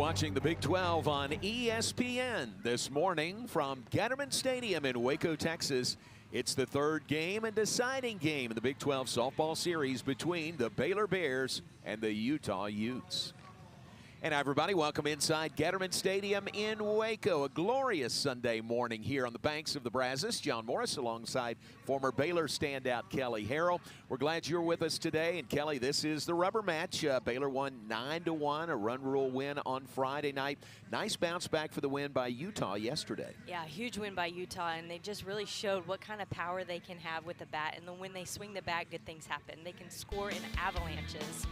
watching the Big 12 on ESPN this morning from Getterman Stadium in Waco, Texas. It's the third game and deciding game in the Big 12 softball series between the Baylor Bears and the Utah Utes. And everybody, welcome inside Getterman Stadium in Waco. A glorious Sunday morning here on the banks of the Brazos. John Morris alongside former Baylor standout Kelly Harrell. We're glad you're with us today. And Kelly, this is the rubber match. Baylor won 9-1, a run rule win on Friday night. Nice bounce back for the win by Utah yesterday. Yeah, huge win by Utah, and they just really showed what kind of power they can have with the bat. And then when they swing the bat, good things happen. They can score in avalanches.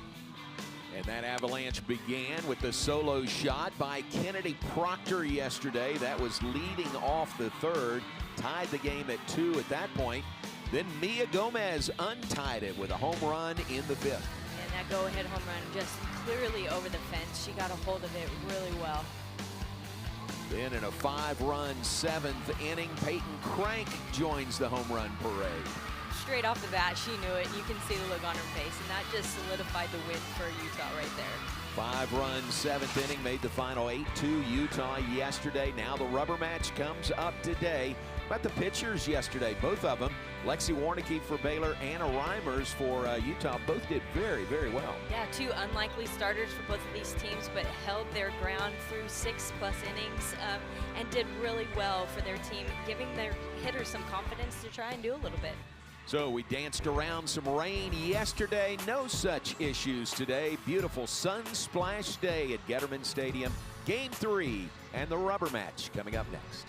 And that avalanche began with the solo shot by Kennedy Proctor yesterday. That was leading off the third, tied the game at 2 at that point. Then Mia Gomez untied it with a home run in the 5th. And that go-ahead home run just clearly over the fence. She got a hold of it really well. Then in a 5-run 7th inning, Peyton Crank joins the home run parade. Straight off the bat, she knew it. You can see the look on her face, and that just solidified the win for Utah right there. 5-run 7th inning made the final 8-2 Utah yesterday. Now the rubber match comes up today. About the pitchers yesterday, both of them, Lexi Warnicki for Baylor, Anna Reimers for Utah, both did very, very well. Yeah, two unlikely starters for both of these teams, but held their ground through 6+ innings and did really well for their team, giving their hitters some confidence to try and do a little bit. So we danced around some rain yesterday. No such issues today. Beautiful sun splash day at Getterman Stadium. Game 3 and the rubber match coming up next.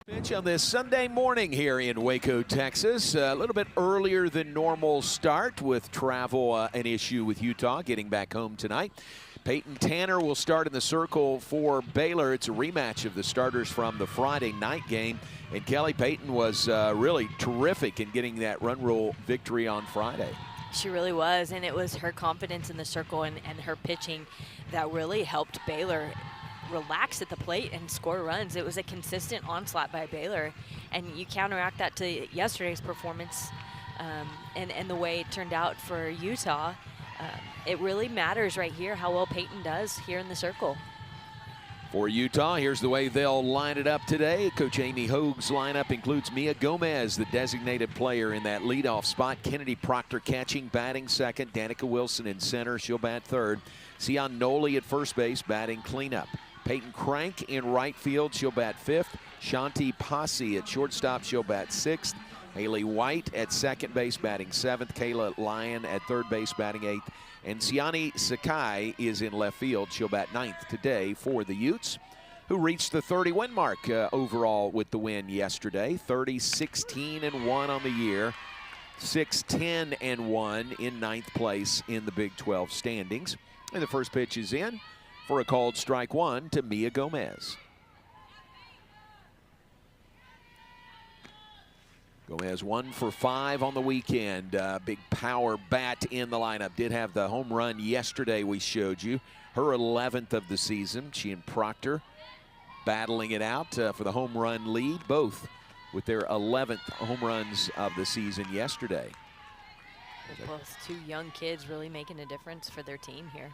Pitch on this Sunday morning here in Waco, Texas. A little bit earlier than normal start with travel, an issue with Utah getting back home tonight. Peyton Tanner will start in the circle for Baylor. It's a rematch of the starters from the Friday night game. And Kelly, Peyton was really terrific in getting that run rule victory on Friday. She really was, and it was her confidence in the circle and her pitching that really helped Baylor relax at the plate and score runs. It was a consistent onslaught by Baylor, and you counteract that to yesterday's performance and the way it turned out for Utah. It really matters right here how well Peyton does here in the circle. For Utah, here's the way they'll line it up today. Coach Amy Hogue's lineup includes Mia Gomez, the designated player in that leadoff spot. Kennedy Proctor catching, batting second. Danica Wilson in center. She'll bat third. Sion Noli at first base, batting cleanup. Peyton Crank in right field. She'll bat fifth. Shanti Posse at shortstop. She'll bat sixth. Haley White at second base batting 7th. Kayla Lyon at third base batting 8th. And Siani Sakai is in left field. She'll bat 9th today for the Utes, who reached the 30-win mark overall with the win yesterday. 30-16-1 on the year. 6-10-1 in 9th place in the Big 12 standings. And the first pitch is in for a called strike 1 to Mia Gomez. Gomez 1 for 5 on the weekend. Big power bat in the lineup. Did have the home run yesterday we showed you. Her 11th of the season. She and Proctor battling it out for the home run lead, both with their 11th home runs of the season yesterday. Both two young kids really making a difference for their team here.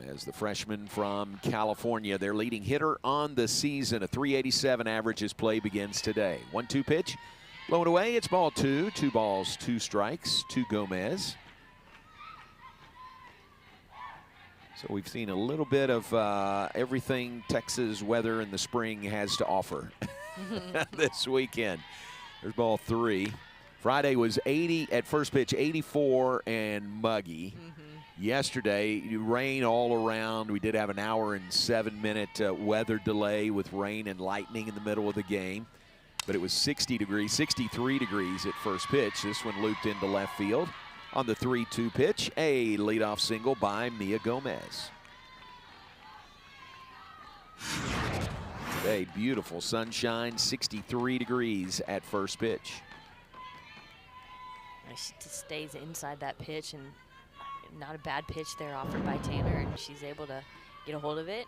As the freshman from California, their leading hitter on the season, a .387 average as play begins today. 1-2 pitch, blown away. It's ball 2. 2 balls, 2 strikes to Gomez. So we've seen a little bit of everything Texas weather in the spring has to offer this weekend. There's ball 3. Friday was 80 at first pitch, 84 and muggy. Yesterday, rain all around. We did have an hour and 7-minute weather delay with rain and lightning in the middle of the game. But it was 60 degrees, 63 degrees at first pitch. This one looped into left field on the 3-2 pitch. A leadoff single by Mia Gomez. Today, beautiful sunshine, 63 degrees at first pitch. She just stays inside that pitch, and not a bad pitch there offered by Tanner, and she's able to get a hold of it,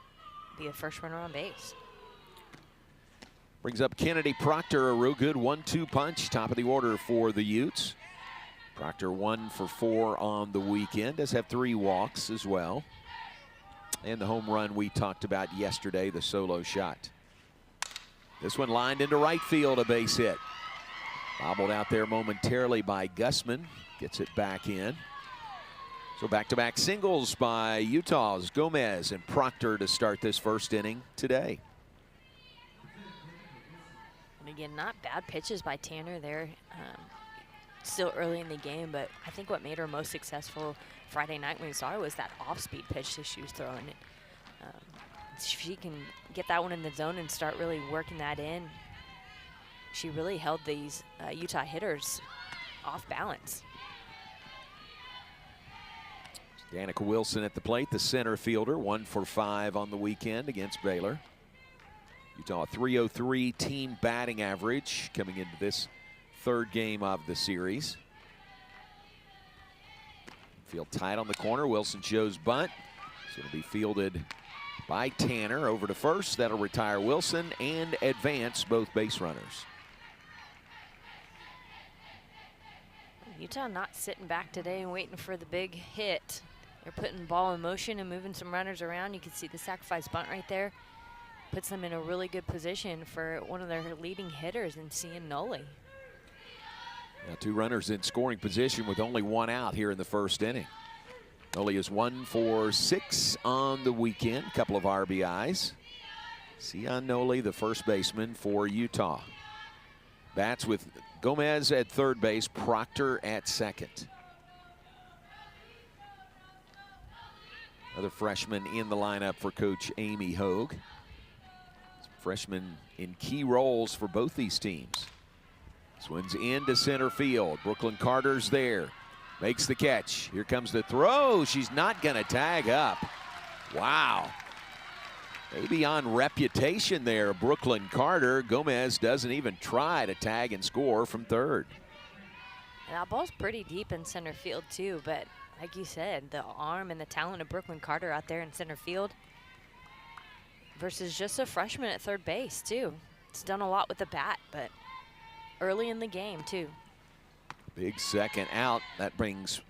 be the first runner on base. Brings up Kennedy Proctor, a real good 1-2 punch, top of the order for the Utes. Proctor 1 for 4 on the weekend, does have 3 walks as well. And the home run we talked about yesterday, the solo shot. This one lined into right field, a base hit. Bobbled out there momentarily by Gussman, gets it back in. So back-to-back singles by Utah's Gomez and Proctor to start this first inning today. And again, not bad pitches by Tanner there. Still early in the game, but I think what made her most successful Friday night when we saw her was that off-speed pitch that she was throwing. If she can get that one in the zone and start really working that in, she really held these Utah hitters off balance. Danica Wilson at the plate, the center fielder, 1 for 5 on the weekend against Baylor. Utah 303 team batting average coming into this third game of the series. Field tight on the corner. Wilson shows bunt. It's going to be fielded by Tanner over to first. That'll retire Wilson and advance both base runners. Utah not sitting back today and waiting for the big hit. They're putting the ball in motion and moving some runners around. You can see the sacrifice bunt right there. Puts them in a really good position for one of their leading hitters in Cianoli. Now 2 runners in scoring position with only 1 out here in the first inning. Noli is 1 for 6 on the weekend. A couple of RBIs. Cianoli, the first baseman for Utah. Bats with Gomez at third base, Proctor at second. Another freshman in the lineup for Coach Amy Hogue. Freshmen in key roles for both these teams. Swings into center field. Brooklyn Carter's there. Makes the catch. Here comes the throw. She's not going to tag up. Wow. Maybe on reputation there, Brooklyn Carter. Gomez doesn't even try to tag and score from third. And that ball's pretty deep in center field too, but like you said, the arm and the talent of Brooklyn Carter out there in center field versus just a freshman at third base too. It's done a lot with the bat, but early in the game too. Big second out. That brings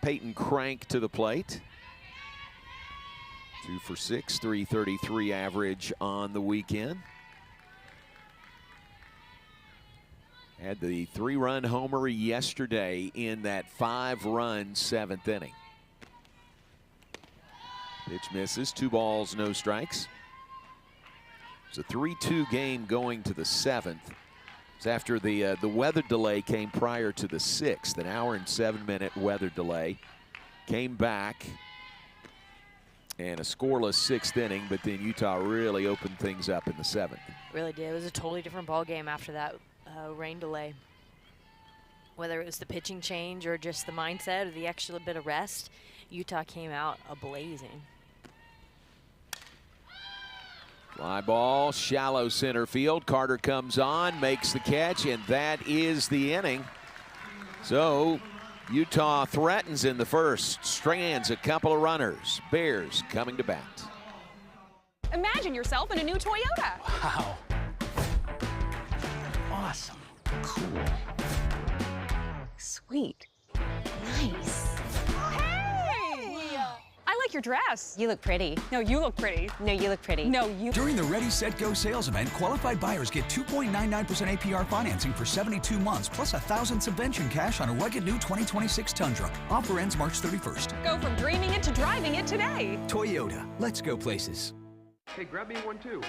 Peyton Crank to the plate. 2 for 6, 333 average on the weekend. Had the 3-run homer yesterday in that 5-run 7th inning. Pitch misses, 2 balls, no strikes. It's a 3-2 game going to the 7th. It's after the weather delay came prior to the 6th, an hour and 7-minute weather delay. Came back and a scoreless 6th inning, but then Utah really opened things up in the 7th. Really did. It was a totally different ball game after that rain delay. Whether it was the pitching change or just the mindset or the extra bit of rest, Utah came out a-blazing. Fly ball, shallow center field. Carter comes on, makes the catch, and that is the inning. So Utah threatens in the first, strands a couple of runners. Bears coming to bat. Imagine yourself in a new Toyota. Wow. Awesome. Cool. Sweet. Nice. Hey! I like your dress. You look pretty. No, you look pretty. No, you look pretty. No, you. During the Ready, Set, Go sales event, qualified buyers get 2.99% APR financing for 72 months, plus $1,000 subvention cash on a rugged new 2026 Tundra. Offer ends March 31st. Go from dreaming it to driving it today. Toyota. Let's go places. Hey, grab me one too.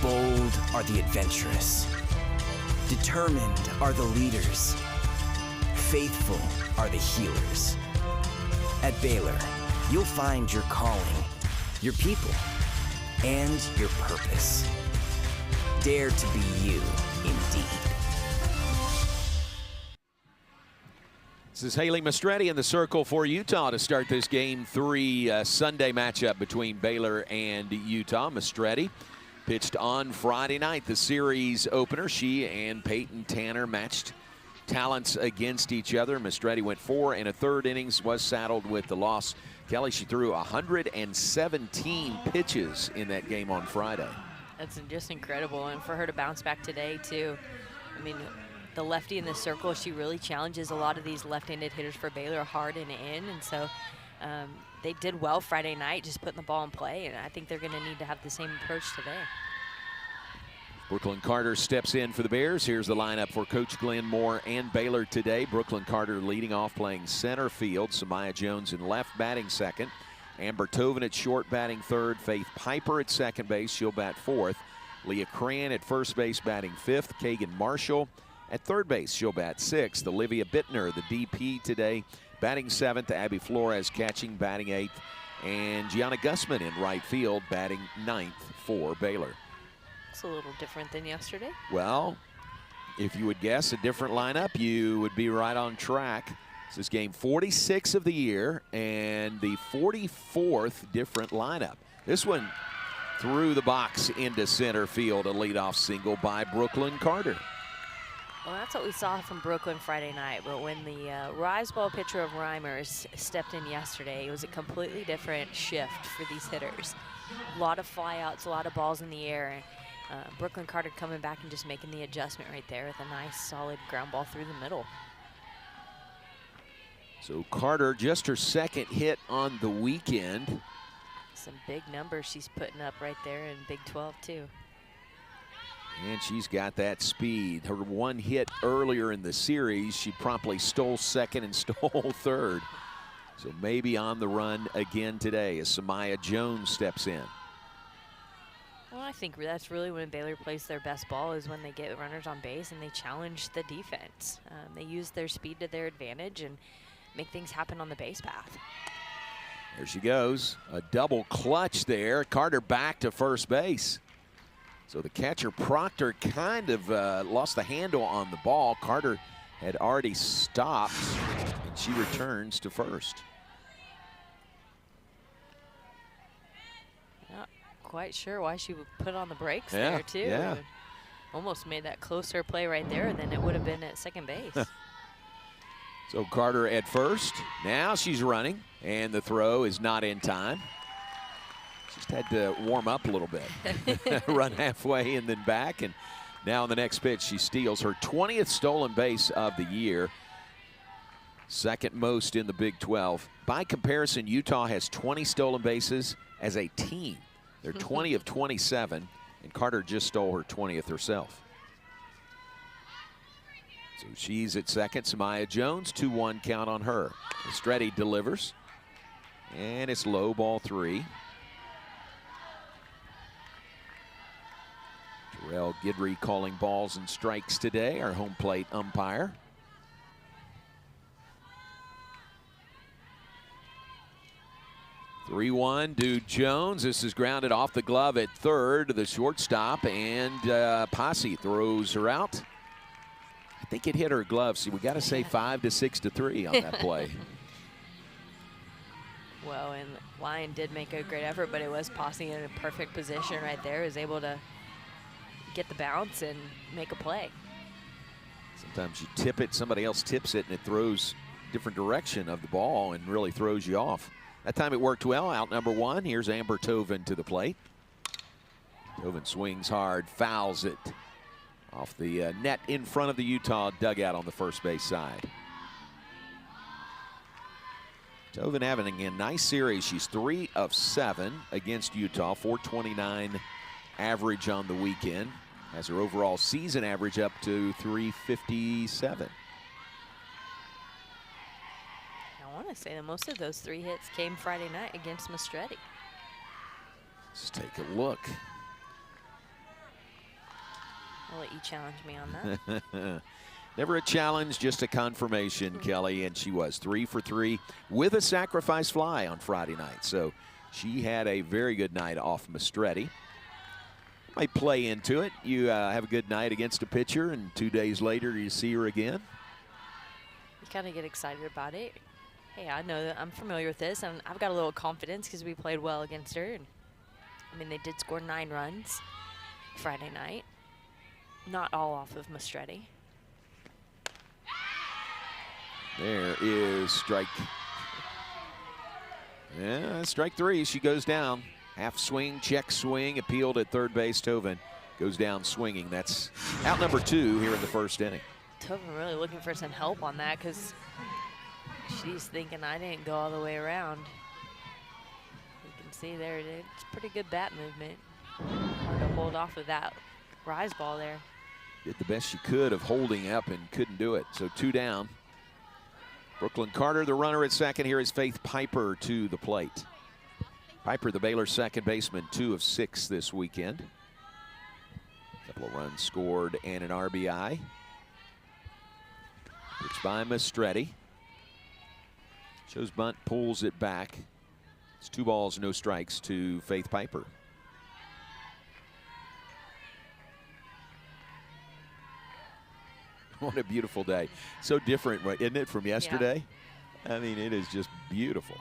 Bold are the adventurous. Determined are the leaders. Faithful are the healers. At Baylor, you'll find your calling, your people, and your purpose. Dare to be you, indeed. This is Haley Mastretti in the circle for Utah to start this Game 3 Sunday matchup between Baylor and Utah. Mastretti pitched on Friday night, the series opener. She and Peyton Tanner matched talents against each other. Mastretti went 4 1/3 innings, was saddled with the loss. Kelly, she threw 117 pitches in that game on Friday. That's just incredible, and for her to bounce back today, too. I mean, the lefty in the circle, she really challenges a lot of these left-handed hitters for Baylor hard and in, and so they did well Friday night, just putting the ball in play, and I think they're going to need to have the same approach today. Brooklyn Carter steps in for the Bears. Here's the lineup for Coach Glenn Moore and Baylor today. Brooklyn Carter leading off, playing center field. Samaya Jones in left, batting second. Amber Tovin at short, batting third. Faith Piper at second base, she'll bat fourth. Leah Cran at first base, batting fifth. Kagan Marshall at third base, she'll bat sixth. Olivia Bittner, the DP today, batting seventh. Abby Flores catching, batting eighth. And Gianna Gussman in right field, batting ninth for Baylor. It's a little different than yesterday. Well, if you would guess a different lineup, you would be right on track. This is game 46 of the year and the 44th different lineup. This one through the box into center field, a leadoff single by Brooklyn Carter. Well, that's what we saw from Brooklyn Friday night, but when the rise ball pitcher of Reimers stepped in yesterday, it was a completely different shift for these hitters. A lot of flyouts, a lot of balls in the air. Brooklyn Carter coming back and just making the adjustment right there with a nice solid ground ball through the middle. So Carter, just her second hit on the weekend. Some big numbers she's putting up right there in Big 12 too. And she's got that speed. Her one hit earlier in the series, she promptly stole second and stole third. So maybe on the run again today as Samaya Jones steps in. Well, I think that's really when Baylor plays their best ball, is when they get runners on base and they challenge the defense. They use their speed to their advantage and make things happen on the base path. There she goes, a double clutch there. Carter back to first base. So the catcher Proctor kind of lost the handle on the ball. Carter had already stopped, and she returns to first. Not quite sure why she would put on the brakes Yeah, there, too. yeah. Almost made that closer play right there than it would have been at second base. So Carter at first. Now she's running, and the throw is not in time. Just had to warm up a little bit. Run halfway and then back, and now on the next pitch, she steals her 20th stolen base of the year. Second most in the Big 12. By comparison, Utah has 20 stolen bases as a team. They're 20 of 27, and Carter just stole her 20th herself. So she's at second. Samaya Jones, 2-1 count on her. Estretti delivers, and it's low, ball 3. Terrell Guidry calling balls and strikes today, our home plate umpire. (3-1) Dude Jones. This is grounded off the glove at third to the shortstop, and Posse throws her out. I think it hit her glove. See, we got to say 5 to 6 to 3 on that play. Well, and Lyon did make a great effort, but it was Posse in a perfect position right there. Was able to get the bounce and make a play. Sometimes you tip it, somebody else tips it, and it throws different direction of the ball and really throws you off. That time it worked well. Out number 1. Here's Amber Tovin to the plate. Tovin swings hard, fouls it off the net in front of the Utah dugout on the first base side. Tovin having a nice series. She's 3 of 7 against Utah, .429 average on the weekend. Has her overall season average up to .357. I want to say that most of those 3 hits came Friday night against Mastretti. Let's take a look. I'll let you challenge me on that. Never a challenge, just a confirmation, Kelly, and she was 3 for 3 with a sacrifice fly on Friday night. So she had a very good night off Mastretti. Might play into it. You have a good night against a pitcher, and 2 days later you see her again. You kind of get excited about it. Hey, I know that I'm familiar with this, and I've got a little confidence because we played well against her. And I mean, they did score 9 runs Friday night. Not all off of Mastretti. There is strike. Yeah, strike 3. She goes down. Half swing, check swing, appealed at third base. Tovin goes down swinging. That's out number 2 here in the first inning. Tovin really looking for some help on that because she's thinking I didn't go all the way around. You can see there it's pretty good bat movement. Hard to hold off of that rise ball there. Did the best she could of holding up and couldn't do it. So 2 down. Brooklyn Carter, the runner at second. Here is Faith Piper to the plate. Piper, the Baylor second baseman, 2 of 6 this weekend. A couple of runs scored and an RBI. Pitch by Mastretti. Shows bunt, pulls it back. It's 2 balls, no strikes to Faith Piper. What a beautiful day. So different, isn't it, from yesterday? Yeah. I mean, it is just beautiful.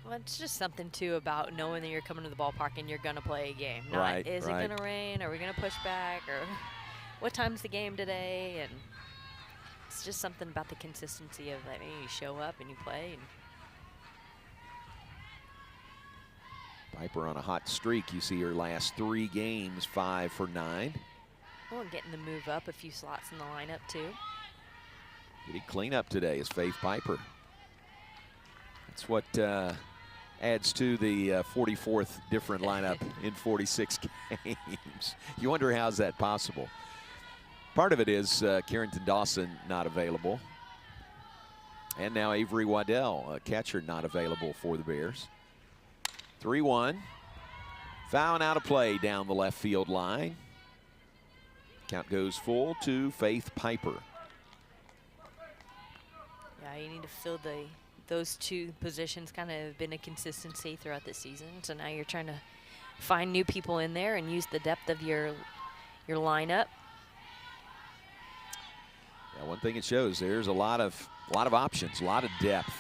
Well, it's just something, too, about knowing that you're coming to the ballpark and you're going to play a game. Not, right, is it going to rain? Are we going to push back? Or what time's the game today? And it's just something about the consistency of that. You show up and you play. And Piper on a hot streak. You see her last 3 games, 5 for 9. Oh, and getting the move up a few slots in the lineup, too. Getting cleanup today is Faith Piper. That's what adds to the 44th different lineup in 46 games. You wonder how's that possible. Part of it is Carrington Dawson not available. And now Avery Waddell, a catcher, not available for the Bears. 3-1. Fouling out of play down the left field line. Count goes full to Faith Piper. Yeah, you need to fill those 2 positions. Kind of been a consistency throughout the season. So now you're trying to find new people in there and use the depth of your lineup. Yeah, one thing it shows, there's a lot of options, a lot of depth.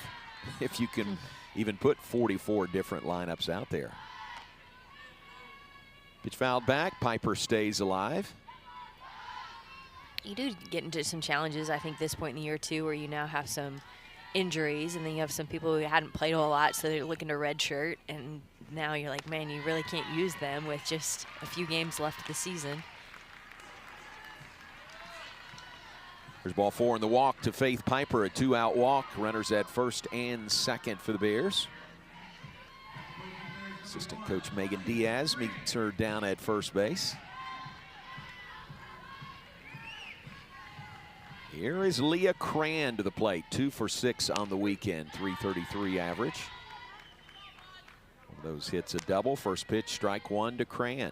If you can even put 44 different lineups out there. Pitch fouled back. Piper stays alive. You do get into some challenges, I think, this point in the year, too, where you now have some injuries, and then you have some people who hadn't played a whole lot, so they're looking to redshirt, and now you're like, man, you really can't use them with just a few games left of the season. There's ball 4 in the walk to Faith Piper, a 2-out walk. Runners at first and second for the Bears. Assistant coach Megan Diaz meets her down at first base. Here is Leah Cran to the plate, 2 for 6 on the weekend, .333 average. One of those hits a double. First pitch, strike 1 to Cran.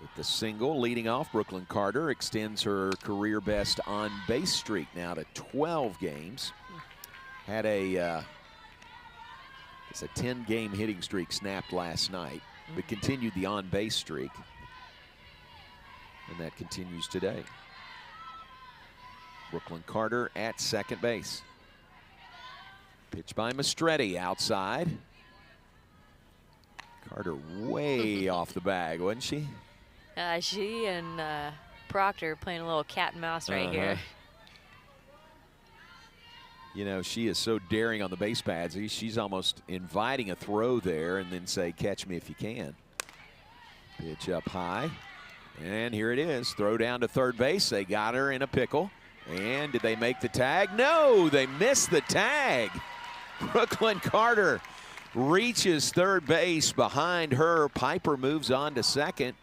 With the single leading off, Brooklyn Carter extends her career best on base streak now to 12 games. Had a 10-game hitting streak snapped last night, but continued the on-base streak, and that continues today. Brooklyn Carter at second base. Pitch by Mastretti outside. Carter way off the bag, wasn't she? She and Proctor playing a little cat and mouse right here. You know, she is so daring on the base pads. She's almost inviting a throw there and then say, catch me if you can. Pitch up high. And here it is. Throw down to third base. They got her in a pickle. And did they make the tag? No, they missed the tag. Brooklyn Carter reaches third base behind her. Piper moves on to second.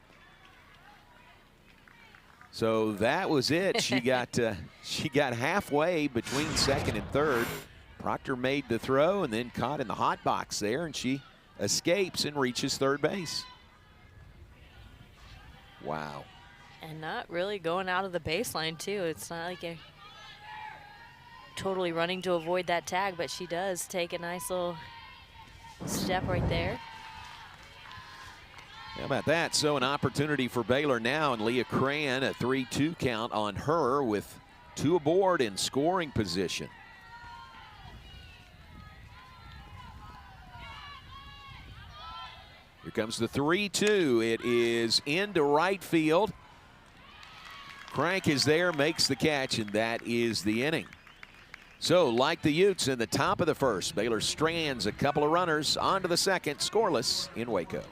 So that was it. She got halfway between second and third. Proctor made the throw and then caught in the hot box there, and she escapes and reaches third base. Wow. And not really going out of the baseline, too. It's not like a totally running to avoid that tag, but she does take a nice little step right there. How about that? So an opportunity for Baylor now, and Leah Cran, a 3-2 count on her with 2 aboard in scoring position. Here comes the 3-2. It is into right field. Crank is there, makes the catch, and that is the inning. So, like the Utes in the top of the first, Baylor strands a couple of runners onto the second, scoreless in Waco.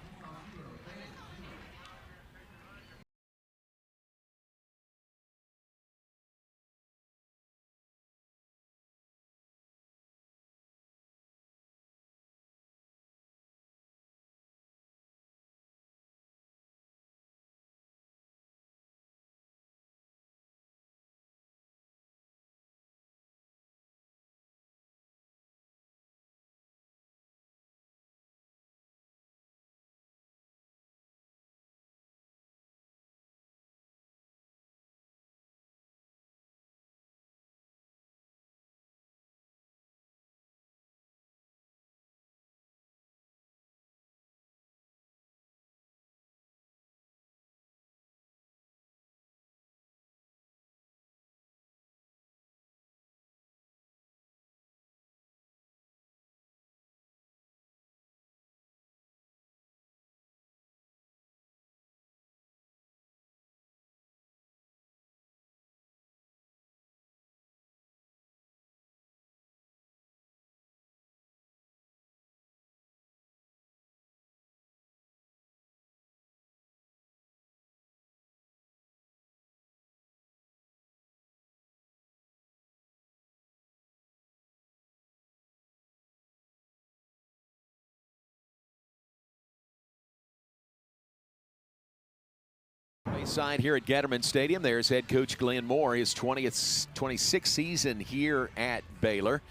Side here at Getterman Stadium. There's head coach Glenn Moore, his 26th season here at Baylor.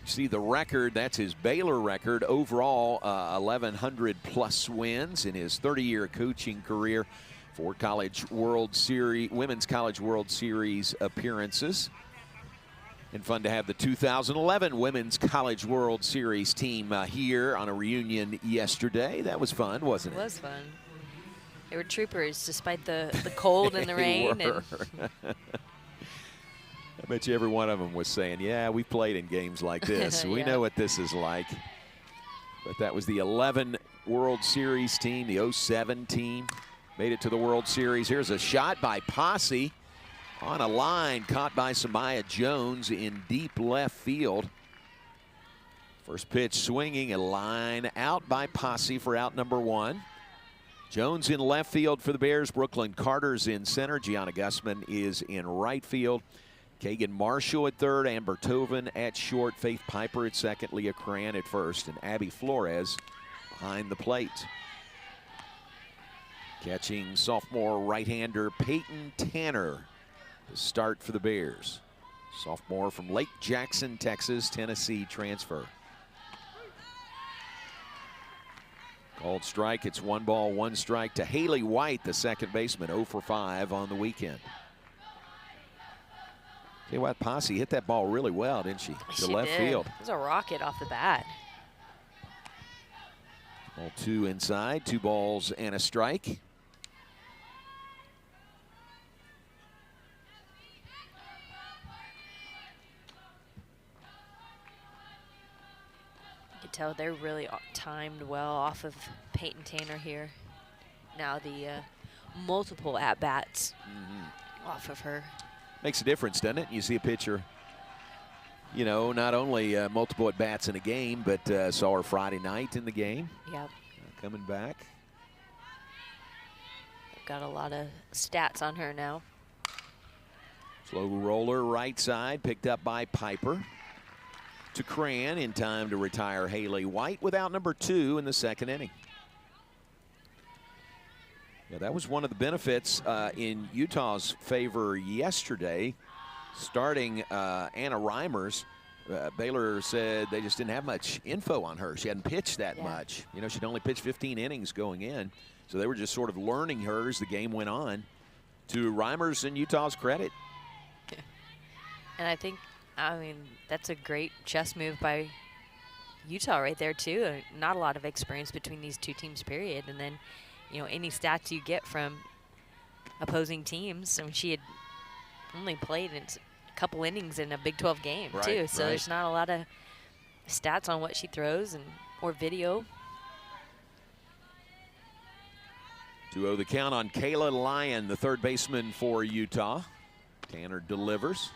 You see the record, that's his Baylor record overall, 1,100 plus wins in his 30-year coaching career, 4 College World Series, Women's College World Series appearances. And fun to have the 2011 Women's College World Series team here on a reunion yesterday. That was fun, wasn't it? It was fun. They were troopers despite the cold and the rain. And I bet you every one of them was saying, yeah, we played in games like this. We know what this is like. But that was the 11 World Series team, the 07 team, made it to the World Series. Here's a shot by Posse on a line caught by Samaya Jones in deep left field. First pitch swinging, a line out by Posse for out number 1. Jones in left field for the Bears. Brooklyn Carter's in center. Gianna Gussman is in right field. Kagan Marshall at third. Amber Tovin at short. Faith Piper at second. Leah Cran at first. And Abby Flores behind the plate. Catching sophomore right-hander Peyton Tanner to start for the Bears. Sophomore from Lake Jackson, Texas, Tennessee transfer. Called strike. It's 1 ball, 1 strike to Haley White, the second baseman, 0 for 5 on the weekend. Tell you what, Posse hit that ball really well, didn't she? To left field. It was a rocket off the bat. Ball 2 inside, 2 balls and a strike. Tell they're really timed well off of Peyton Tanner here. Now the multiple at-bats off of her. Makes a difference, doesn't it? You see a pitcher, you know, not only multiple at-bats in a game, but saw her Friday night in the game. Yep. Coming back. Got a lot of stats on her now. Slow roller right side, picked up by Piper. To Cran in time to retire Haley White without number 2 in the second inning. Yeah, that was one of the benefits in Utah's favor yesterday. Starting Anna Reimers, Baylor said they just didn't have much info on her. She hadn't pitched that much. You know, she'd only pitched 15 innings going in. So they were just sort of learning her as the game went on. To Reimers and Utah's credit. And I mean, that's a great chess move by Utah right there, too. Not a lot of experience between these two teams, period. And then, you know, any stats you get from opposing teams. I mean, she had only played in a couple innings in a Big 12 game, too. So there's not a lot of stats on what she throws or video. 2-0 the count on Kayla Lyon, the third baseman for Utah. Tanner delivers.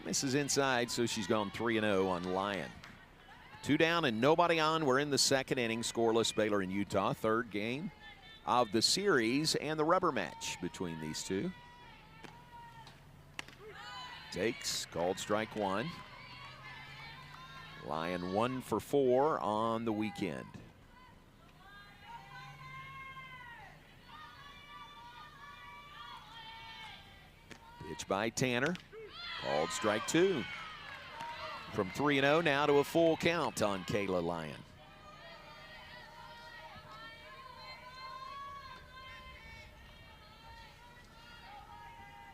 Misses inside, so she's gone 3-0 on Lyon. 2 down and nobody on. We're in the second inning. Scoreless, Baylor and Utah. Third game of the series and the rubber match between these two. Takes, called strike 1. Lyon 1 for 4 on the weekend. Pitch by Tanner. Called strike 2. From 3-0 now to a full count on Kayla Lyon.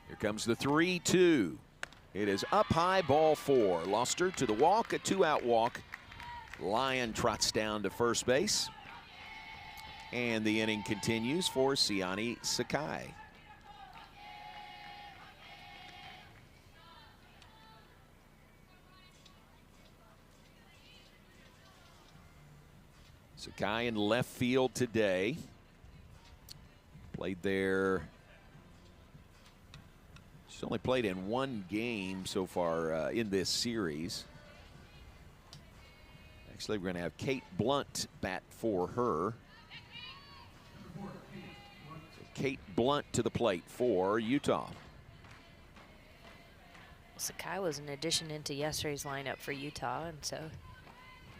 Here comes the 3-2. It is up high, ball 4. Lost her to the walk, a 2-out walk. Lyon trots down to first base. And the inning continues for Siani Sakai. Sakai in left field today. Played there. She's only played in 1 game so far in this series. Actually, we're going to have Kate Blunt bat for her. So Kate Blunt to the plate for Utah. Sakai was an addition into yesterday's lineup for Utah, and so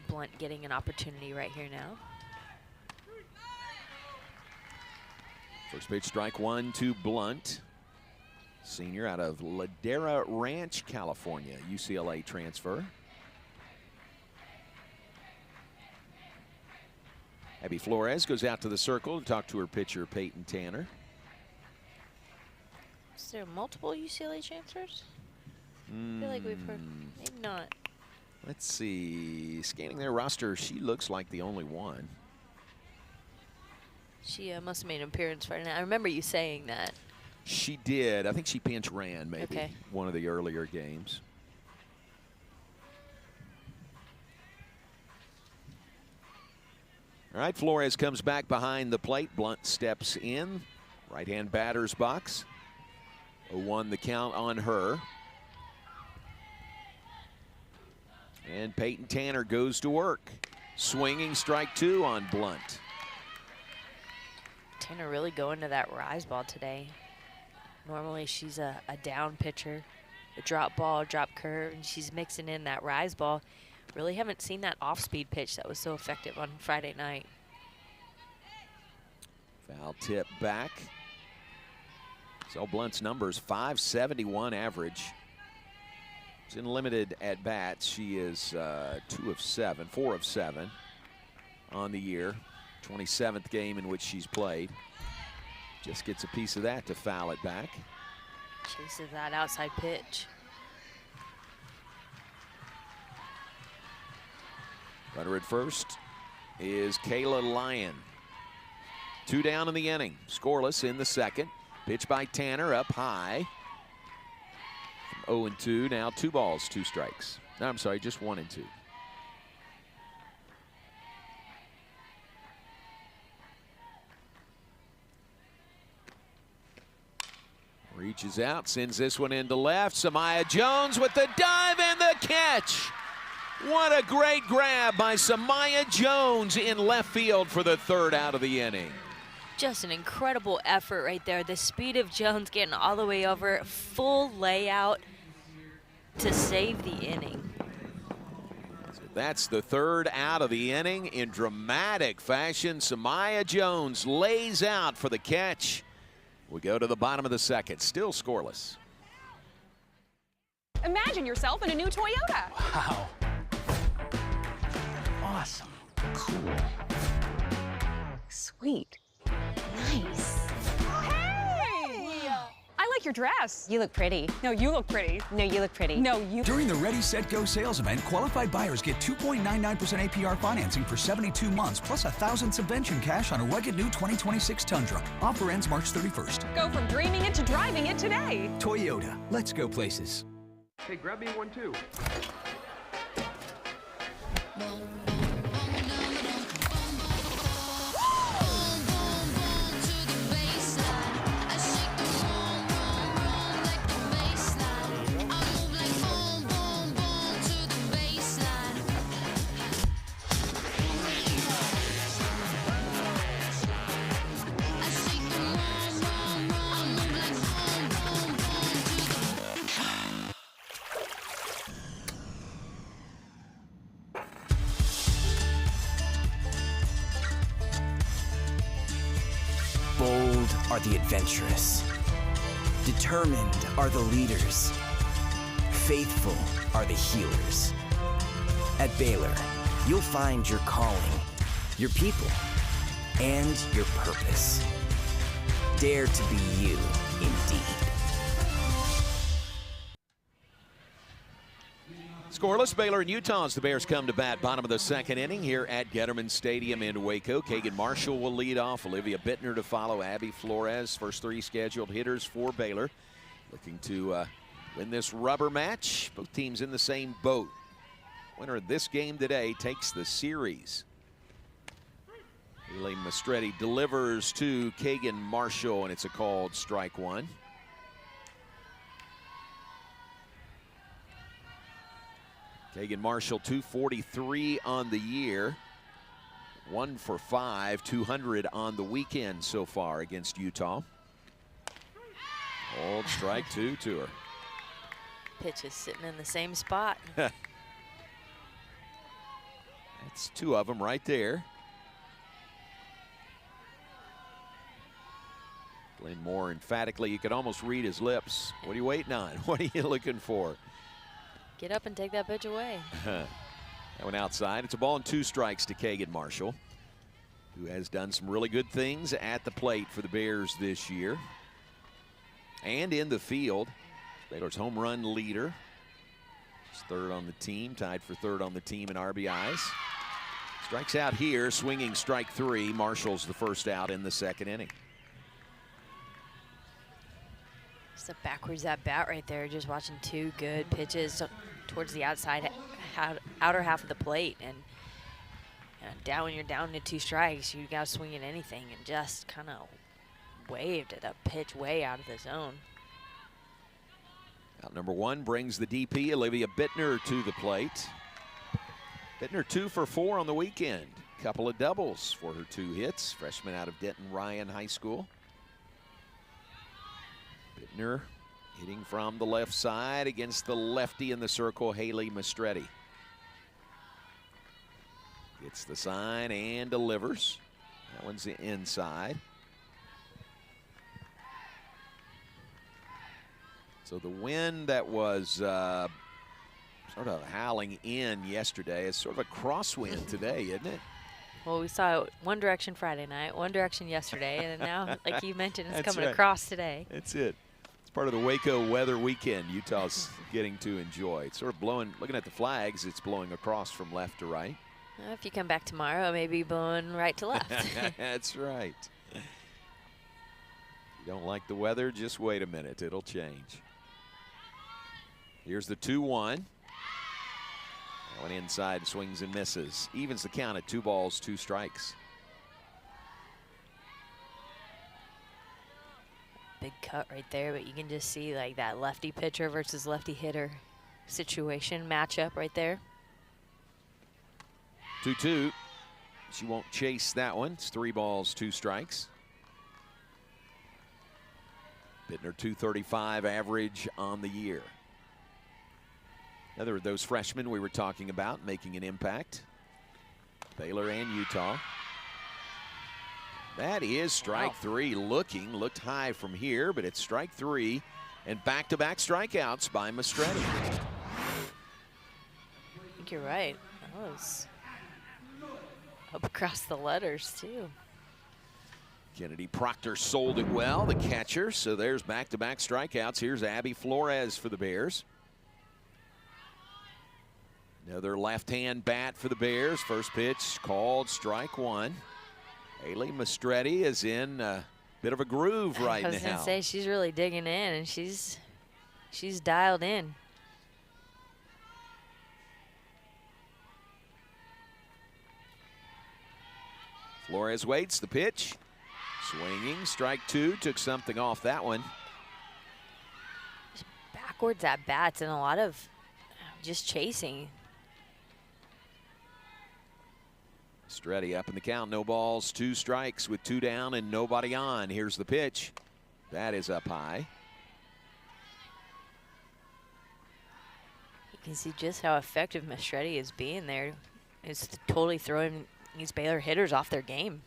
Blunt getting an opportunity right here now. First pitch, strike 1 to Blunt. Senior out of Ladera Ranch, California, UCLA transfer. Abby Flores goes out to the circle to talk to her pitcher, Peyton Tanner. Is there multiple UCLA transfers? I feel like we've heard, maybe not. Let's see, scanning their roster, she looks like the only one. She must have made an appearance Friday night. I remember you saying that. She did. I think she pinch ran maybe one of the earlier games. All right, Flores comes back behind the plate. Blunt steps in. Right-hand batter's box. 0-1 the count on her. And Peyton Tanner goes to work. Swinging strike 2 on Blunt. Tanner really going to that rise ball today. Normally she's a down pitcher, a drop ball, drop curve, and she's mixing in that rise ball. Really haven't seen that off-speed pitch that was so effective on Friday night. Foul tip back. So Blunt's numbers, 571 average. She's in limited at bats. She is 4 of 7 on the year. 27th game in which she's played. Just gets a piece of that to foul it back. Chases that outside pitch. Runner at first is Kayla Lyon. 2 down in the inning. Scoreless in the second. Pitch by Tanner up high. 0-2, now 2 balls, 2 strikes. No, I'm sorry, just 1-2. Reaches out, sends this one into left. Samaya Jones with the dive and the catch. What a great grab by Samaya Jones in left field for the 3rd out of the inning. Just an incredible effort right there. The speed of Jones getting all the way over, full layout to save the inning. So that's the 3rd out of the inning in dramatic fashion. Samaya Jones lays out for the catch. We go to the bottom of the 2nd, still scoreless. Imagine yourself in a new Toyota. Wow. Awesome. Cool. Sweet. Nice. Hey! I like your dress. You look pretty. No, you look pretty. No, you look pretty. No, you. During the Ready, Set, Go sales event, qualified buyers get 2.99% APR financing for 72 months, plus $1,000 subvention cash on a rugged new 2026 Tundra. Offer ends March 31st. Go from dreaming it to driving it today. Toyota. Let's go places. Hey, grab me one too. Bold are the adventurous. Determined are the leaders. Faithful are the healers. At Baylor, you'll find your calling, your people, and your purpose. Dare to be you, indeed. Scoreless, Baylor and Utah as the Bears come to bat. Bottom of the 2nd inning here at Getterman Stadium in Waco. Kagan Marshall will lead off. Olivia Bittner to follow. Abby Flores, first 3 scheduled hitters for Baylor. Looking to win this rubber match. Both teams in the same boat. Winner of this game today takes the series. Elaine Mastretti delivers to Kagan Marshall, and it's a called strike 1. Kagan Marshall, 243 on the year. 1 for 5, 200 on the weekend so far against Utah. Old strike 2 to her. Pitch is sitting in the same spot. That's 2 of them right there. Glenn Moore emphatically, you could almost read his lips. What are you waiting on? What are you looking for? Get up and take that pitch away. That went outside. It's a ball and 2 strikes to Kagan Marshall, who has done some really good things at the plate for the Bears this year. And in the field, Baylor's home run leader. She's 3rd on the team, tied for 3rd on the team in RBIs. Strikes out here, swinging strike 3. Marshall's the first out in the 2nd inning. Just a backwards at bat right there. Just watching 2 good pitches towards the outside outer half of the plate, and down when you're down to 2 strikes, you got to swing at anything, and just kind of waved at a pitch way out of the zone. Out number 1 brings the DP, Olivia Bittner, to the plate. Bittner 2 for 4 on the weekend. Couple of doubles for her 2 hits. Freshman out of Denton Ryan High School. Bittner hitting from the left side against the lefty in the circle, Haley Mastretti. Gets the sign and delivers. That one's the inside. So the wind that was sort of howling in yesterday is sort of a crosswind today, isn't it? Well, we saw it one direction Friday night, one direction yesterday, and now, like you mentioned, it's That's coming right. across today. That's it. It's part of the Waco weather weekend Utah's getting to enjoy. It's sort of blowing, looking at the flags, it's blowing across from left to right. If you come back tomorrow, it may be blowing right to left. That's right. If you don't like the weather, just wait a minute. It'll change. Here's the 2-1. That one inside, swings and misses. Evens the count at 2 balls, 2 strikes. Big cut right there, but you can just see like that lefty pitcher versus lefty hitter situation matchup right there. 2-2. She won't chase that one. It's 3 balls, 2 strikes. Bittner 235 average on the year. Another of those freshmen we were talking about making an impact. Baylor and Utah. That is strike 3. Looked high from here, but it's strike 3. And back-to-back strikeouts by Mastretti. I think you're right. That was up across the letters, too. Kennedy Proctor sold it well, the catcher. So there's back-to-back strikeouts. Here's Abby Flores for the Bears. Another left-hand bat for the Bears. First pitch called strike 1. Haley Mastretti is in a bit of a groove right now. I was going to say, she's really digging in, and she's dialed in. Flores waits the pitch. Swinging, strike 2, took something off that one. Backwards at bats and a lot of just chasing. Mastretti up in the count, no balls, 2 strikes with 2 down and nobody on. Here's the pitch. That is up high. You can see just how effective Mastretti is being there. It's totally throwing these Baylor hitters off their game.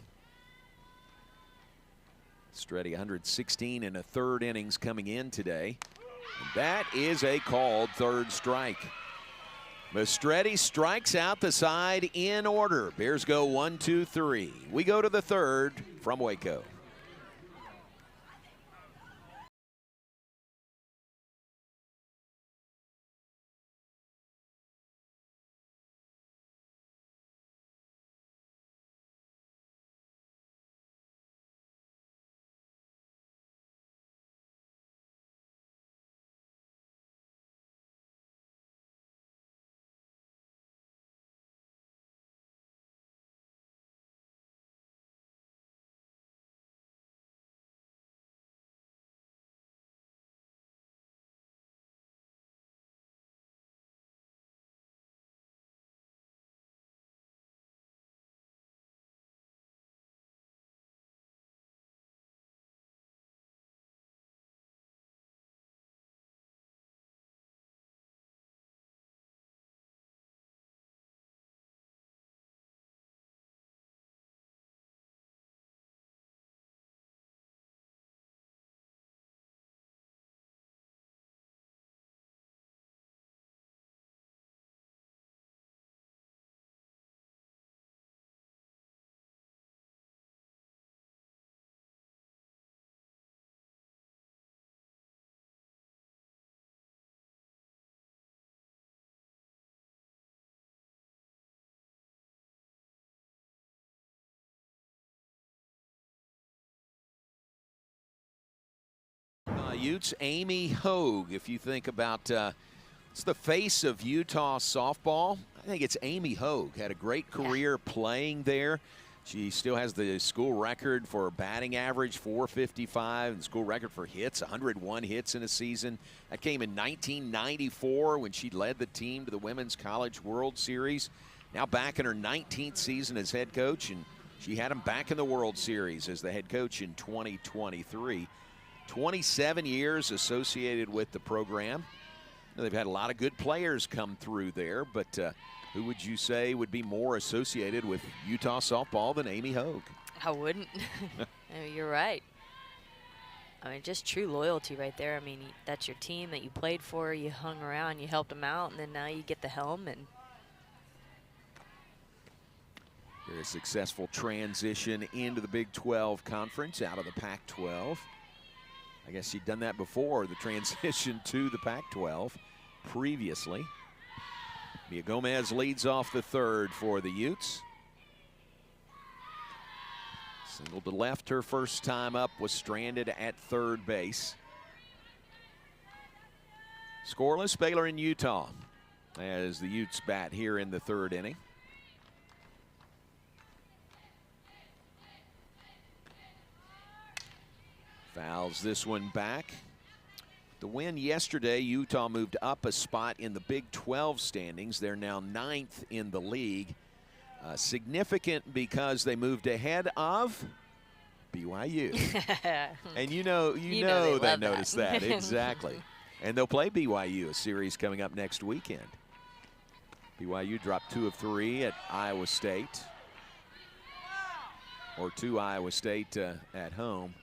Mastretti 116 in a 3rd innings coming in today. And that is a called 3rd strike. Mastretti strikes out the side in order. Bears go 1, 2, 3. We go to the 3rd from Waco. Utes, Amy Hogue, if you think about It's the face of Utah softball. I think it's Amy Hogue. Had a great career playing there. She still has the school record for batting average, 455, and the school record for hits, 101 hits in a season. That came in 1994 when she led the team to the Women's College World Series. Now back in her 19th season as head coach, and she had them back in the World Series as the head coach in 2023. 27 years associated with the program. They've had a lot of good players come through there, but who would you say would be more associated with Utah softball than Amy Hogue? I wouldn't. I mean, you're right. I mean, just true loyalty right there. I mean, that's your team that you played for. You hung around, you helped them out, and then now you get the helm. And a successful transition into the Big 12 conference out of the Pac-12. I guess she'd done that before, the transition to the Pac-12 previously. Mia Gomez leads off the third for the Utes. Single to left her first time up, was stranded at third base. Scoreless, Baylor and Utah as the Utes bat here in the third inning. Fouls this one back. The win yesterday, Utah moved up a spot in the Big 12 standings. They're now 9th in the league. Significant because they moved ahead of BYU. And you know they noticed that. Exactly. And they'll play BYU, a series coming up next weekend. BYU dropped 2 of 3 at Iowa State, or to Iowa State at home.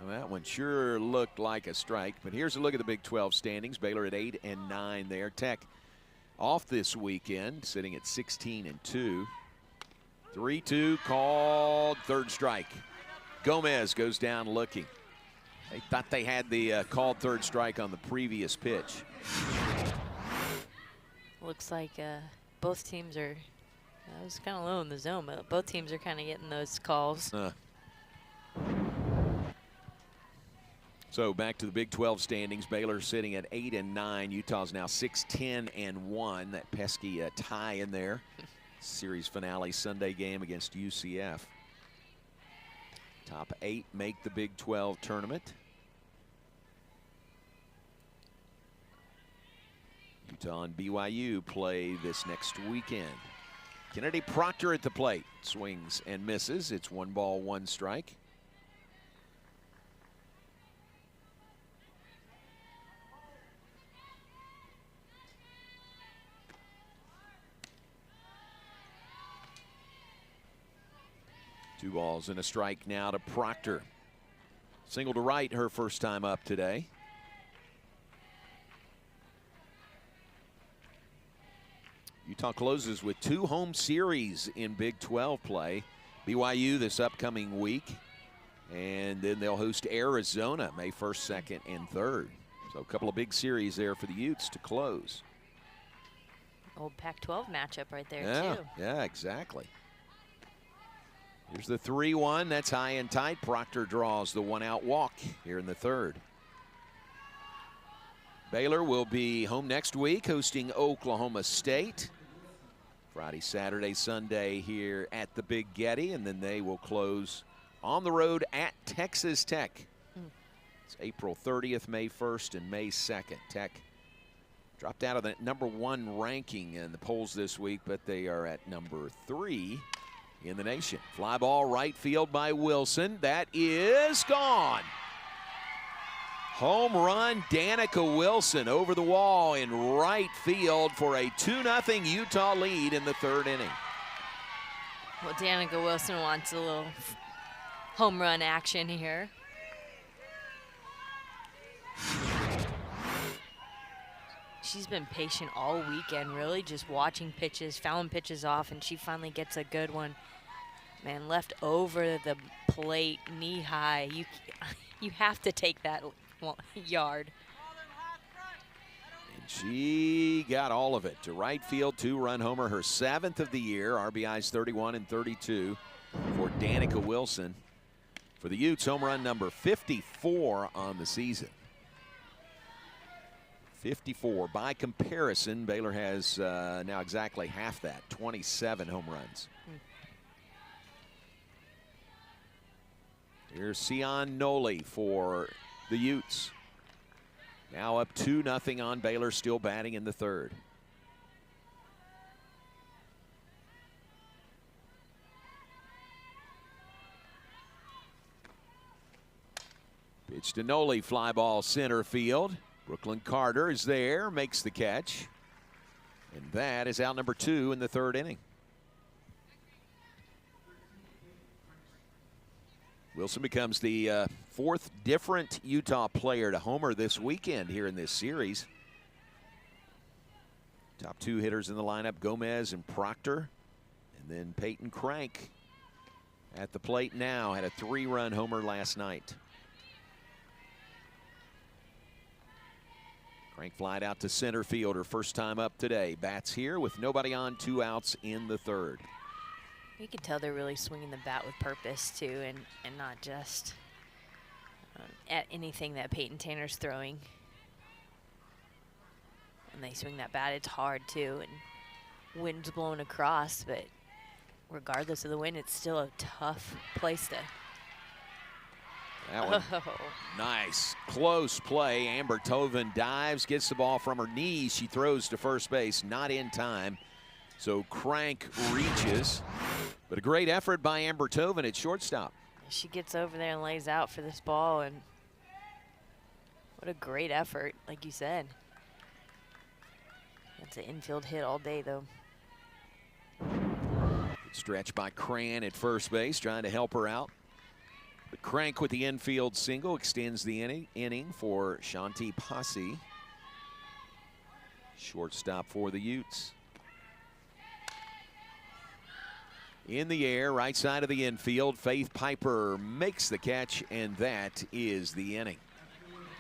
Well, that one sure looked like a strike, but here's a look at the Big 12 standings. Baylor at 8 and 9 there. Tech off this weekend, sitting at 16 and 2. 3-2 called, third strike. Gomez goes down looking. They thought they had the called third strike on the previous pitch. looks like both teams are, I was kind of low in the zone, but both teams are kind of getting those calls. So back to the Big 12 standings. Baylor sitting at 8 and 9. Utah's now 6-10 and 1. That pesky tie in there. Series finale Sunday game against UCF. Top 8 make the Big 12 tournament. Utah and BYU play this next weekend. Kennedy Proctor at the plate. Swings and misses. It's 1 ball, 1 strike. Two balls and a strike now to Proctor. Single to right her first time up today. Utah closes with 2 home series in Big 12 play. BYU this upcoming week, and then they'll host Arizona May 1st, 2nd, and 3rd. So a couple of big series there for the Utes to close. Old Pac-12 matchup right there, too. Yeah, exactly. Here's the 3-1. That's high and tight. Proctor draws the 1-out walk here in the 3rd. Baylor will be home next week, hosting Oklahoma State. Friday, Saturday, Sunday here at the Big Getty, and then they will close on the road at Texas Tech. It's April 30th, May 1st, and May 2nd. Tech dropped out of the #1 ranking in the polls this week, but they are at number 3 in the nation. Fly ball right field by Wilson. That is gone. Home run, Danica Wilson over the wall in right field for a 2-0 Utah lead in the 3rd inning. Well, Danica Wilson wants a little home run action here. She's been patient all weekend, really just watching pitches, fouling pitches off, and she finally gets a good one. Man, left over the plate, knee high. You have to take that yard. And she got all of it to right field, 2-run homer, her 7th of the year. RBIs 31 and 32 for Danica Wilson. For the Utes, home run number 54 on the season. 54. By comparison, Baylor has now exactly half that, 27 home runs. Here's Sion Noli for the Utes. Now up 2-0 on Baylor, still batting in the third. Pitch to Noli, fly ball center field. Brooklyn Carter is there, makes the catch. And that is out number 2 in the third inning. Wilson becomes the fourth different Utah player to homer this weekend here in this series. Top 2 hitters in the lineup, Gomez and Proctor. And then Peyton Crank at the plate now, had a 3-run homer last night. Crank flied out to center field, her first time up today. Bats here with nobody on, 2 outs in the third. You can tell they're really swinging the bat with purpose too, and not just at anything that Peyton Tanner's throwing. When they swing that bat, it's hard too, and wind's blowing across, but regardless of the wind, it's still a tough place to. That one, nice, close play. Amber Tovin dives, gets the ball from her knees. She throws to first base, not in time. So Crank reaches, but a great effort by Amber Tovin at shortstop. She gets over there and lays out for this ball, and what a great effort, like you said. That's an infield hit all day, though. Good stretch by Cran at first base, trying to help her out. But Crank with the infield single extends the inning for Shanti Posse. Shortstop for the Utes. In the air, right side of the infield, Faith Piper makes the catch, and that is the inning.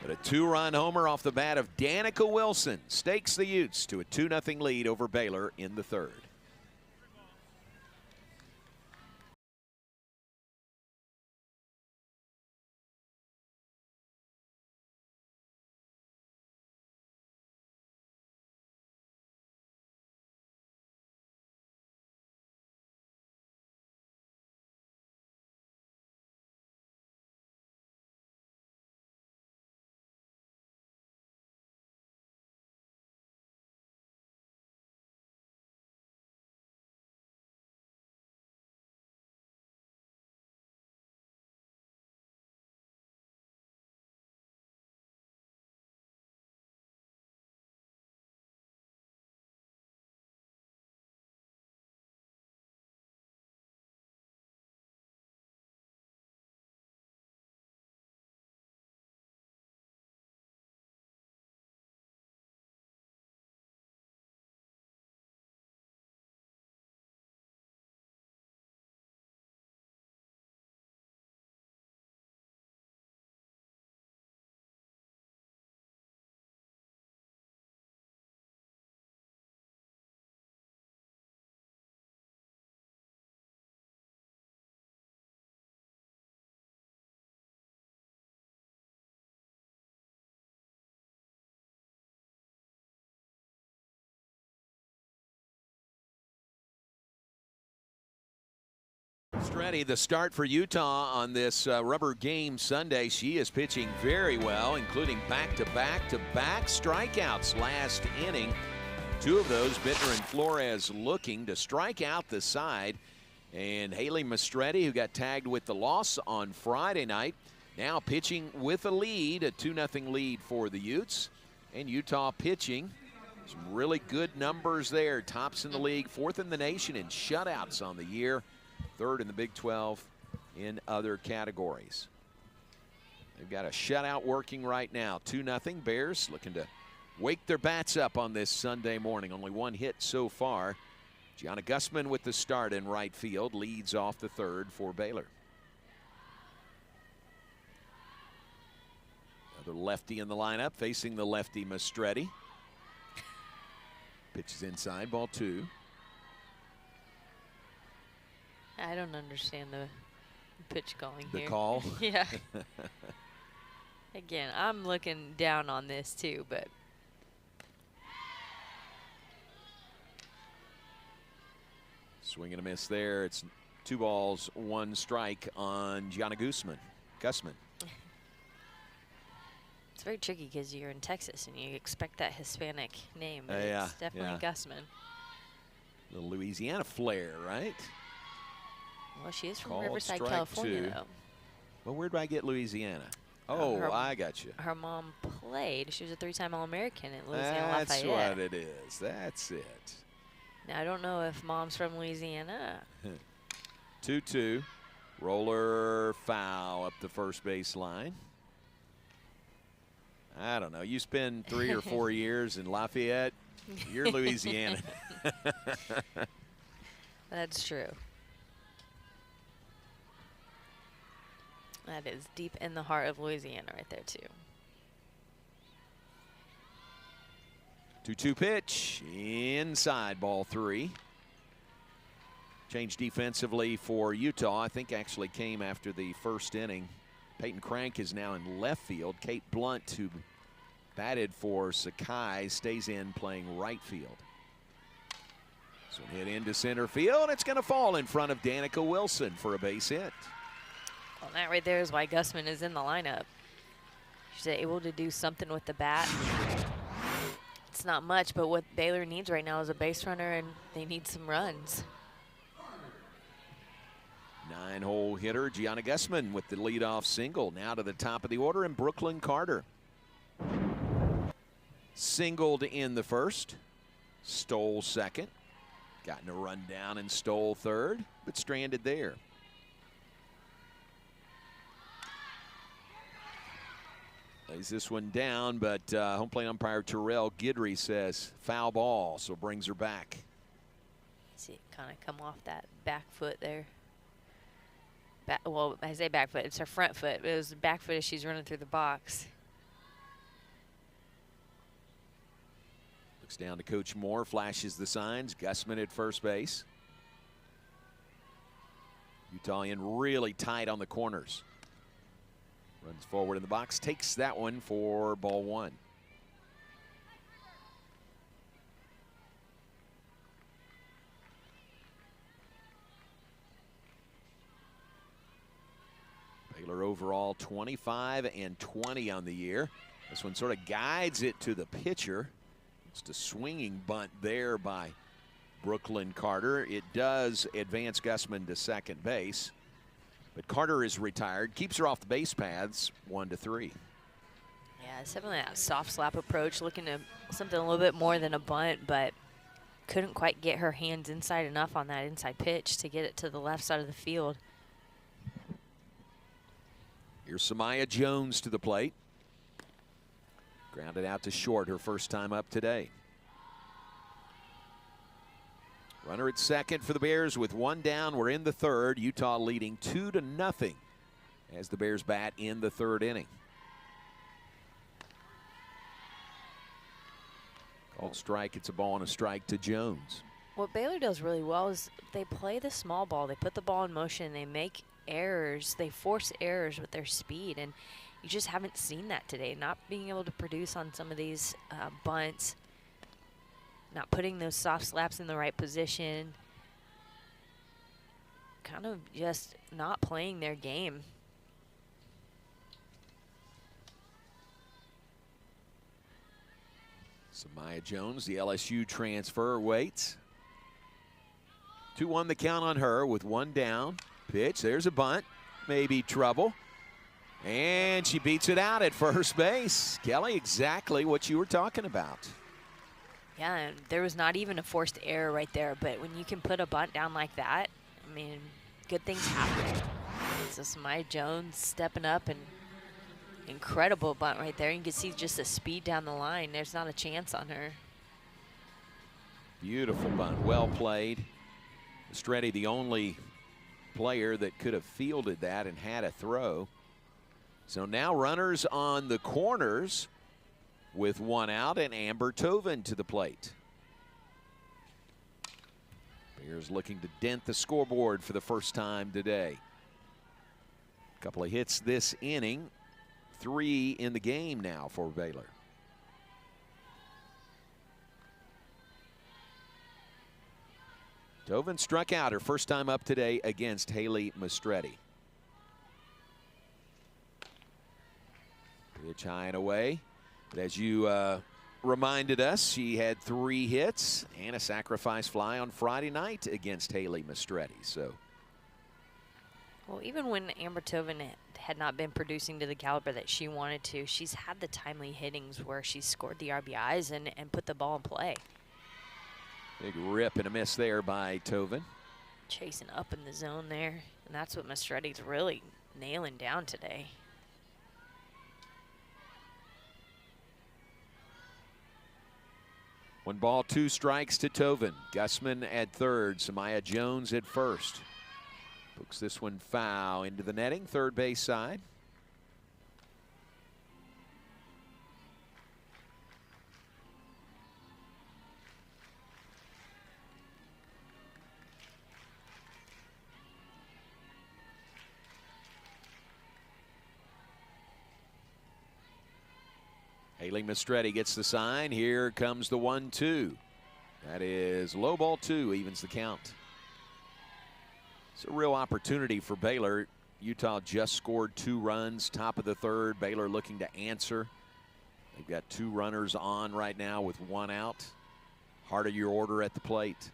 But a 2-run homer off the bat of Danica Wilson stakes the Utes to a 2-0 lead over Baylor in the third. Streti, the start for Utah on this rubber game Sunday. She is pitching very well, including back-to-back-to-back strikeouts last inning. 2 of those, Bittner and Flores, looking to strike out the side. And Haley Mastretti, who got tagged with the loss on Friday night, now pitching with a lead, a 2-0 lead for the Utes. And Utah pitching. Some really good numbers there. Tops in the league, 4th in the nation in shutouts on the year. 3rd in the Big 12 in other categories. They've got a shutout working right now. 2-0. Bears looking to wake their bats up on this Sunday morning. Only 1 hit so far. Gianna Gussman with the start in right field, leads off the third for Baylor. Another lefty in the lineup, facing the lefty Mastretti. Pitches inside, ball 2. I don't understand the pitch calling The here. call? Yeah. Again, I'm looking down on this too, but Swing and a miss there. It's 2 balls, 1 strike on Gianna Guzman. Gussman. It's very tricky because you're in Texas and you expect that Hispanic name, but Yeah, it's definitely Gussman. Little Louisiana flair, right? Well, she is from Called Riverside, strike California, 2. though. Well, where do I get Louisiana? Oh, I got you. Her mom played. She was a 3-time All-American at Louisiana That's Lafayette. what it is. That's it. Now, I don't know if mom's from Louisiana. 2-2. Roller foul up the first base line. I don't know. You spend 3 or 4 years in Lafayette, you're Louisiana. That's true. That is deep in the heart of Louisiana right there, too. 2-2 pitch. Inside, ball 3. Change defensively for Utah. I think actually came after the first inning. Peyton Crank is now in left field. Kate Blunt, who batted for Sakai, stays in playing right field. So hit into center field. It's going to fall in front of Danica Wilson for a base hit. Well, that right there is why Gussman is in the lineup. She's able to do something with the bat. It's not much, but what Baylor needs right now is a base runner, and they need some runs. 9-hole hitter Gianna Gussman with the leadoff single. Now to the top of the order, and Brooklyn Carter. Singled in the first, stole second, gotten a run down and stole third, but stranded there. Lays this one down, but home plate umpire Terrell Guidry says foul ball, so brings her back. See it kind of come off that back foot there. Well, I say back foot, it's her front foot. It was the back foot as she's running through the box. Looks down to Coach Moore, flashes the signs. Gussman at first base. Utah in really tight on the corners. Runs forward in the box, takes that one for ball 1. Baylor overall 25-20 on the year. This one sort of guides it to the pitcher. It's a swinging bunt there by Brooklyn Carter. It does advance Gussman to second base, but Carter is retired, keeps her off the base paths, 1-3. Yeah, it's definitely that soft slap approach, looking to something a little bit more than a bunt, but couldn't quite get her hands inside enough on that inside pitch to get it to the left side of the field. Here's Samaya Jones to the plate. Grounded out to short, her first time up today. Runner at second for the Bears with 1 down. We're in the third. Utah leading 2-0 as the Bears bat in the third inning. Called strike. It's a ball and a strike to Jones. What Baylor does really well is they play the small ball. They put the ball in motion. They make errors. They force errors with their speed, and you just haven't seen that today. Not being able to produce on some of these bunts, not putting those soft slaps in the right position, kind of just not playing their game. Samaya Jones, the LSU transfer, waits. 2-1 the count on her with 1 down. Pitch, there's a bunt, maybe trouble. And she beats it out at first base. Kelly, exactly what you were talking about. Yeah, and there was not even a forced error right there, but when you can put a bunt down like that, I mean, good things happen. So Samaya Jones stepping up, and incredible bunt right there. You can see just the speed down the line. There's not a chance on her. Beautiful bunt, well played. Estretti, the only player that could have fielded that and had a throw. So now runners on the corners with 1 out, and Amber Tovin to the plate. Bears looking to dent the scoreboard for the first time today. A couple of hits this inning, 3 in the game now for Baylor. Tovin struck out her first time up today against Haley Mastretti. Pitch high and away. But as you reminded us, she had 3 hits and a sacrifice fly on Friday night against Haley Mastretti. So, well, even when Amber Tovin had not been producing to the caliber that she wanted to, she's had the timely hittings where she's scored the RBIs and put the ball in play. Big rip and a miss there by Tovin. Chasing up in the zone there, and that's what Mastretti's really nailing down today. One ball, 2 strikes to Tovin. Gussman at third, Samaya Jones at first. Pokes this one foul into the netting, third base side. Haley Mastretti gets the sign. Here comes the 1-2. That is low ball 2, evens the count. It's a real opportunity for Baylor. Utah just scored 2 runs, top of the third. Baylor looking to answer. They've got 2 runners on right now with 1 out. Heart of your order at the plate.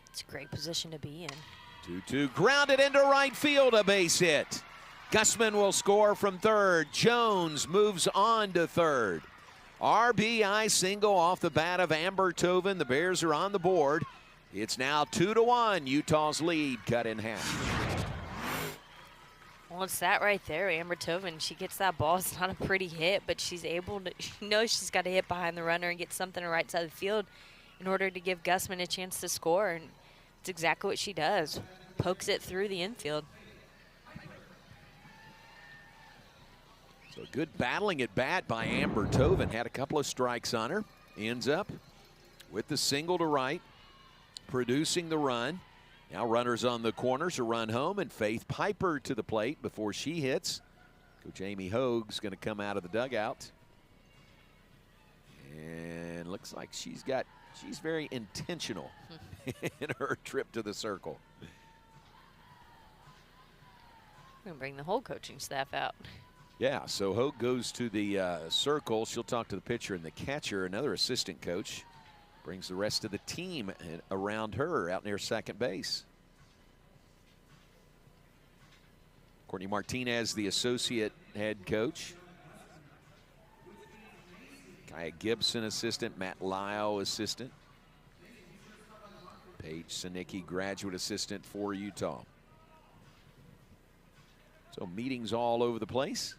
It's a great position to be in. 2-2, grounded into right field, a base hit. Gussman will score from third. Jones moves on to third. RBI single off the bat of Amber Tovin. The Bears are on the board. It's now 2-1. Utah's lead cut in half. Well, it's that right there. Amber Tovin, she gets that ball. It's not a pretty hit, but she's able to, she knows she's got to hit behind the runner and get something on the right side of the field in order to give Gussman a chance to score. And it's exactly what she does. Pokes it through the infield. So good battling at bat by Amber Tovin. Had a couple of strikes on her. Ends up with the single to right, producing the run. Now runners on the corners, a run home, and Faith Piper to the plate before she hits. Coach Amy Hoag's going to come out of the dugout. And looks like she's very intentional in her trip to the circle. We're going to bring the whole coaching staff out. Yeah, so Hoag goes to the circle. She'll talk to the pitcher and the catcher. Another assistant coach brings the rest of the team around her out near second base. Courtney Martinez, the associate head coach. Kaya Gibson, assistant. Matt Lyle, assistant. Paige Sinicki, graduate assistant for Utah. So meetings all over the place.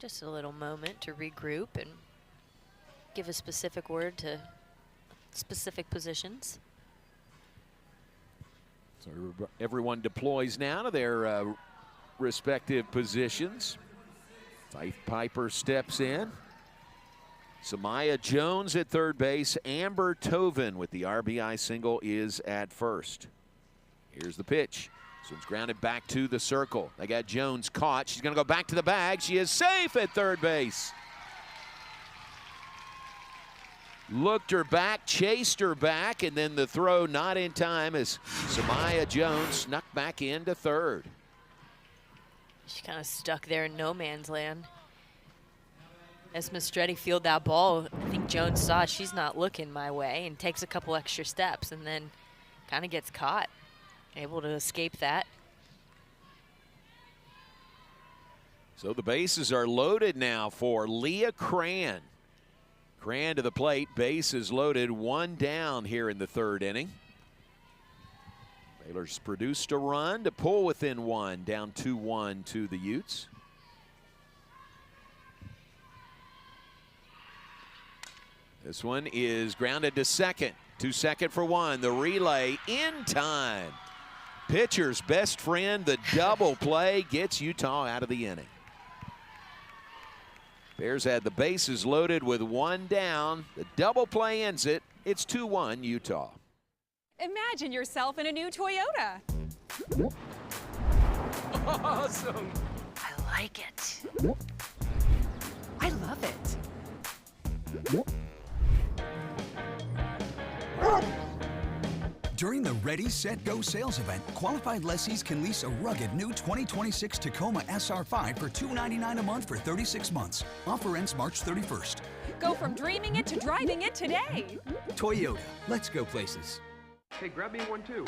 Just a little moment to regroup and give a specific word to specific positions. So everyone deploys now to their respective positions. Faith Piper steps in. Samaya Jones at third base. Amber Tovin with the RBI single is at first. Here's the pitch. This one's grounded back to the circle. They got Jones caught. She's going to go back to the bag. She is safe at third base. Looked her back, chased her back, and then the throw not in time as Samaya Jones snuck back into third. She kind of stuck there in no man's land. As Mastretti fielded that ball, I think Jones saw she's not looking my way and takes a couple extra steps and then kind of gets caught. Able to escape that. So the bases are loaded now for Leah Cran. Cran to the plate, bases loaded, 1 down here in the third inning. Baylor's produced a run to pull within 1, down 2-1 to the Utes. This one is grounded to second. 2 second for 1. The relay in time. Pitcher's best friend, the double play, gets Utah out of the inning. Bears had the bases loaded with 1 down. The double play ends it. It's 2-1 Utah. Imagine yourself in a new Toyota. Awesome. I like it. I love it. During the Ready, Set, Go sales event, qualified lessees can lease a rugged new 2026 Tacoma SR5 for $299 a month for 36 months. Offer ends March 31st. Go from dreaming it to driving it today. Toyota, let's go places. Hey, grab me one too.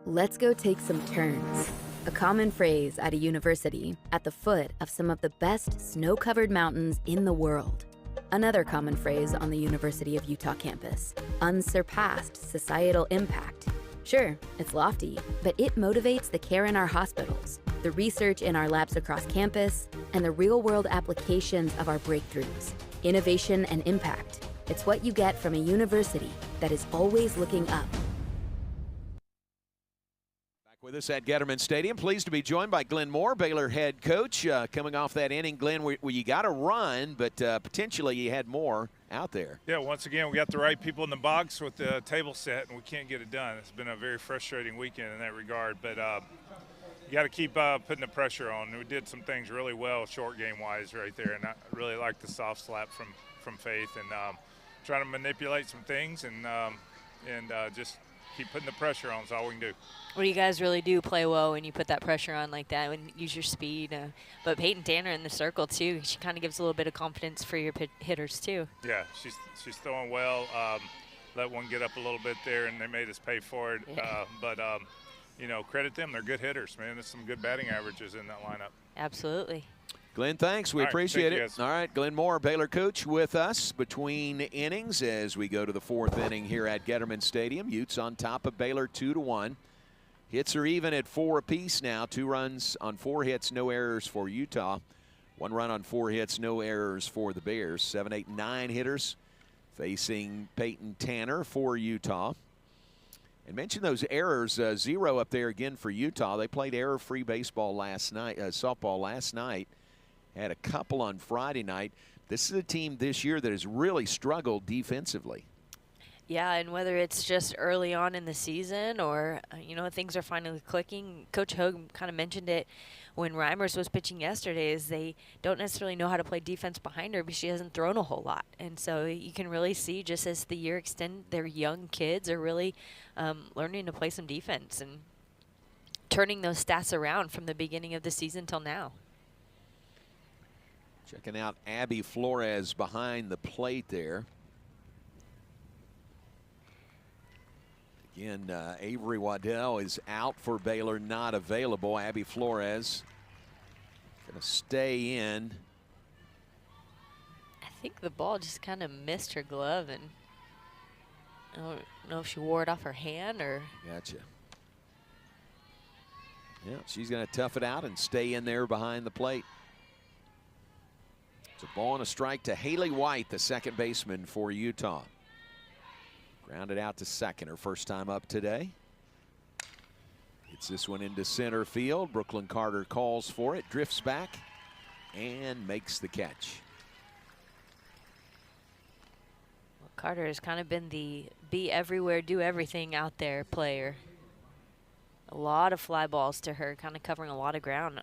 Let's go take some turns. A common phrase at a university at the foot of some of the best snow-covered mountains in the world. Another common phrase on the University of Utah campus, unsurpassed societal impact. Sure, it's lofty, but it motivates the care in our hospitals, the research in our labs across campus, and the real-world applications of our breakthroughs. Innovation and impact. It's what you get from a university that is always looking up. With us at Getterman Stadium, pleased to be joined by Glenn Moore, Baylor head coach. Coming off that inning, Glenn, where you got a run, but potentially you had more out there. Yeah, once again, we got the right people in the box with the table set, and we can't get it done. It's been a very frustrating weekend in that regard, but you got to keep putting the pressure on. We did some things really well short game-wise right there, and I really like the soft slap from Faith and trying to manipulate some things and just keep putting the pressure on is all we can do. Well, you guys really do play well when you put that pressure on like that and use your speed. But Peyton Tanner in the circle, too, she kind of gives a little bit of confidence for your hitters, too. Yeah, she's throwing well. Let one get up a little bit there, and they made us pay for it. Yeah. You know, credit them. They're good hitters, man. There's some good batting averages in that lineup. Absolutely. Glenn, thanks. We appreciate it. All right, Glenn Moore, Baylor coach, with us between innings as we go to the fourth inning here at Getterman Stadium. Utes on top of Baylor 2-1. Hits are even at 4 apiece now. 2 runs on 4 hits, no errors for Utah. 1 run on 4 hits, no errors for the Bears. 7, 8, 9 hitters facing Peyton Tanner for Utah. And mention those errors, 0 up there again for Utah. They played error-free baseball last night, softball last night. Had a couple on Friday night. This is a team this year that has really struggled defensively. Yeah, and whether it's just early on in the season or, you know, things are finally clicking. Coach Hogue kind of mentioned it when Reimers was pitching yesterday, is they don't necessarily know how to play defense behind her because she hasn't thrown a whole lot. And so you can really see just as the year extends, their young kids are really learning to play some defense and turning those stats around from the beginning of the season till now. Checking out Abby Flores behind the plate there. Again, Avery Waddell is out for Baylor, not available. Abby Flores going to stay in. I think the ball just kind of missed her glove, and I don't know if she wore it off her hand or. Gotcha. Yeah, she's going to tough it out and stay in there behind the plate. It's a ball and a strike to Haley White, the second baseman for Utah. Grounded out to second, her first time up today. Hits this one into center field. Brooklyn Carter calls for it, drifts back, and makes the catch. Well, Carter has kind of been the be everywhere, do everything out there player. A lot of fly balls to her, kind of covering a lot of ground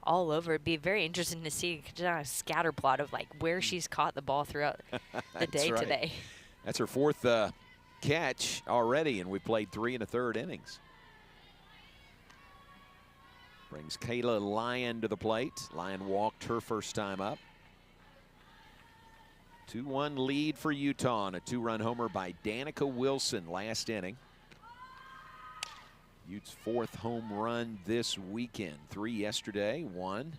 all over. It'd be very interesting to see a scatter plot of like where she's caught the ball throughout the day today. That's her fourth catch already, and we played 3 1/3 innings. Brings Kayla Lyon to the plate. Lyon walked her first time up. 2-1 lead for Utah on a 2-run homer by Danica Wilson last inning. Utes' 4th home run this weekend. 3 yesterday, 1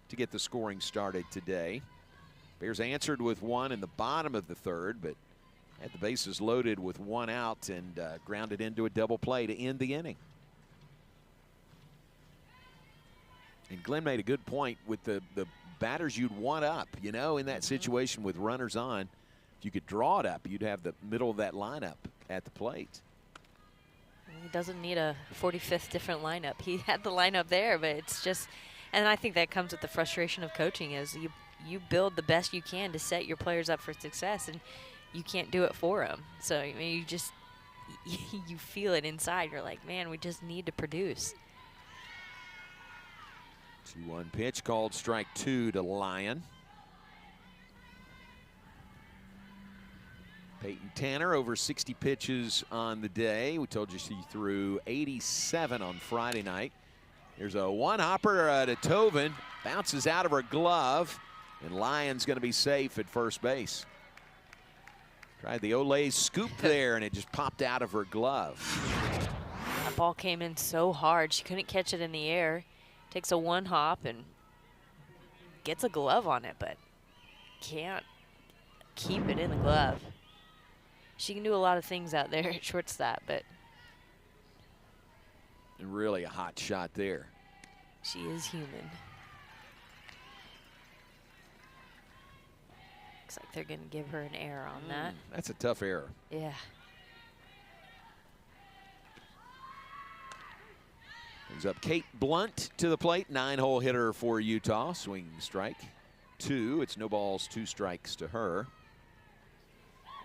to get the scoring started today. Bears answered with 1 in the bottom of the 3rd, but had the bases loaded with 1 out and grounded into a double play to end the inning. And Glenn made a good point with the batters you'd want up, you know, in that situation with runners on. If you could draw it up, you'd have the middle of that lineup at the plate. He doesn't need a 45th different lineup. He had the lineup there, but it's just, and I think that comes with the frustration of coaching is you build the best you can to set your players up for success, and you can't do it for them. So I mean, you just, you feel it inside. You're like, man, we just need to produce. 2-1 pitch called strike 2 to Lyon. Peyton Tanner over 60 pitches on the day. We told you she threw 87 on Friday night. Here's a one-hopper to Tovin. Bounces out of her glove, and Lyon's going to be safe at first base. Tried the Olay scoop there, and it just popped out of her glove. That ball came in so hard. She couldn't catch it in the air. Takes a one hop and gets a glove on it, but can't keep it in the glove. She can do a lot of things out there at shortstop, but. And really a hot shot there. She is human. Looks like they're going to give her an error on that. That's a tough error. Yeah. Brings up Kate Blunt to the plate. 9-hole hitter for Utah. Swinging strike 2. It's no balls, 2 strikes to her.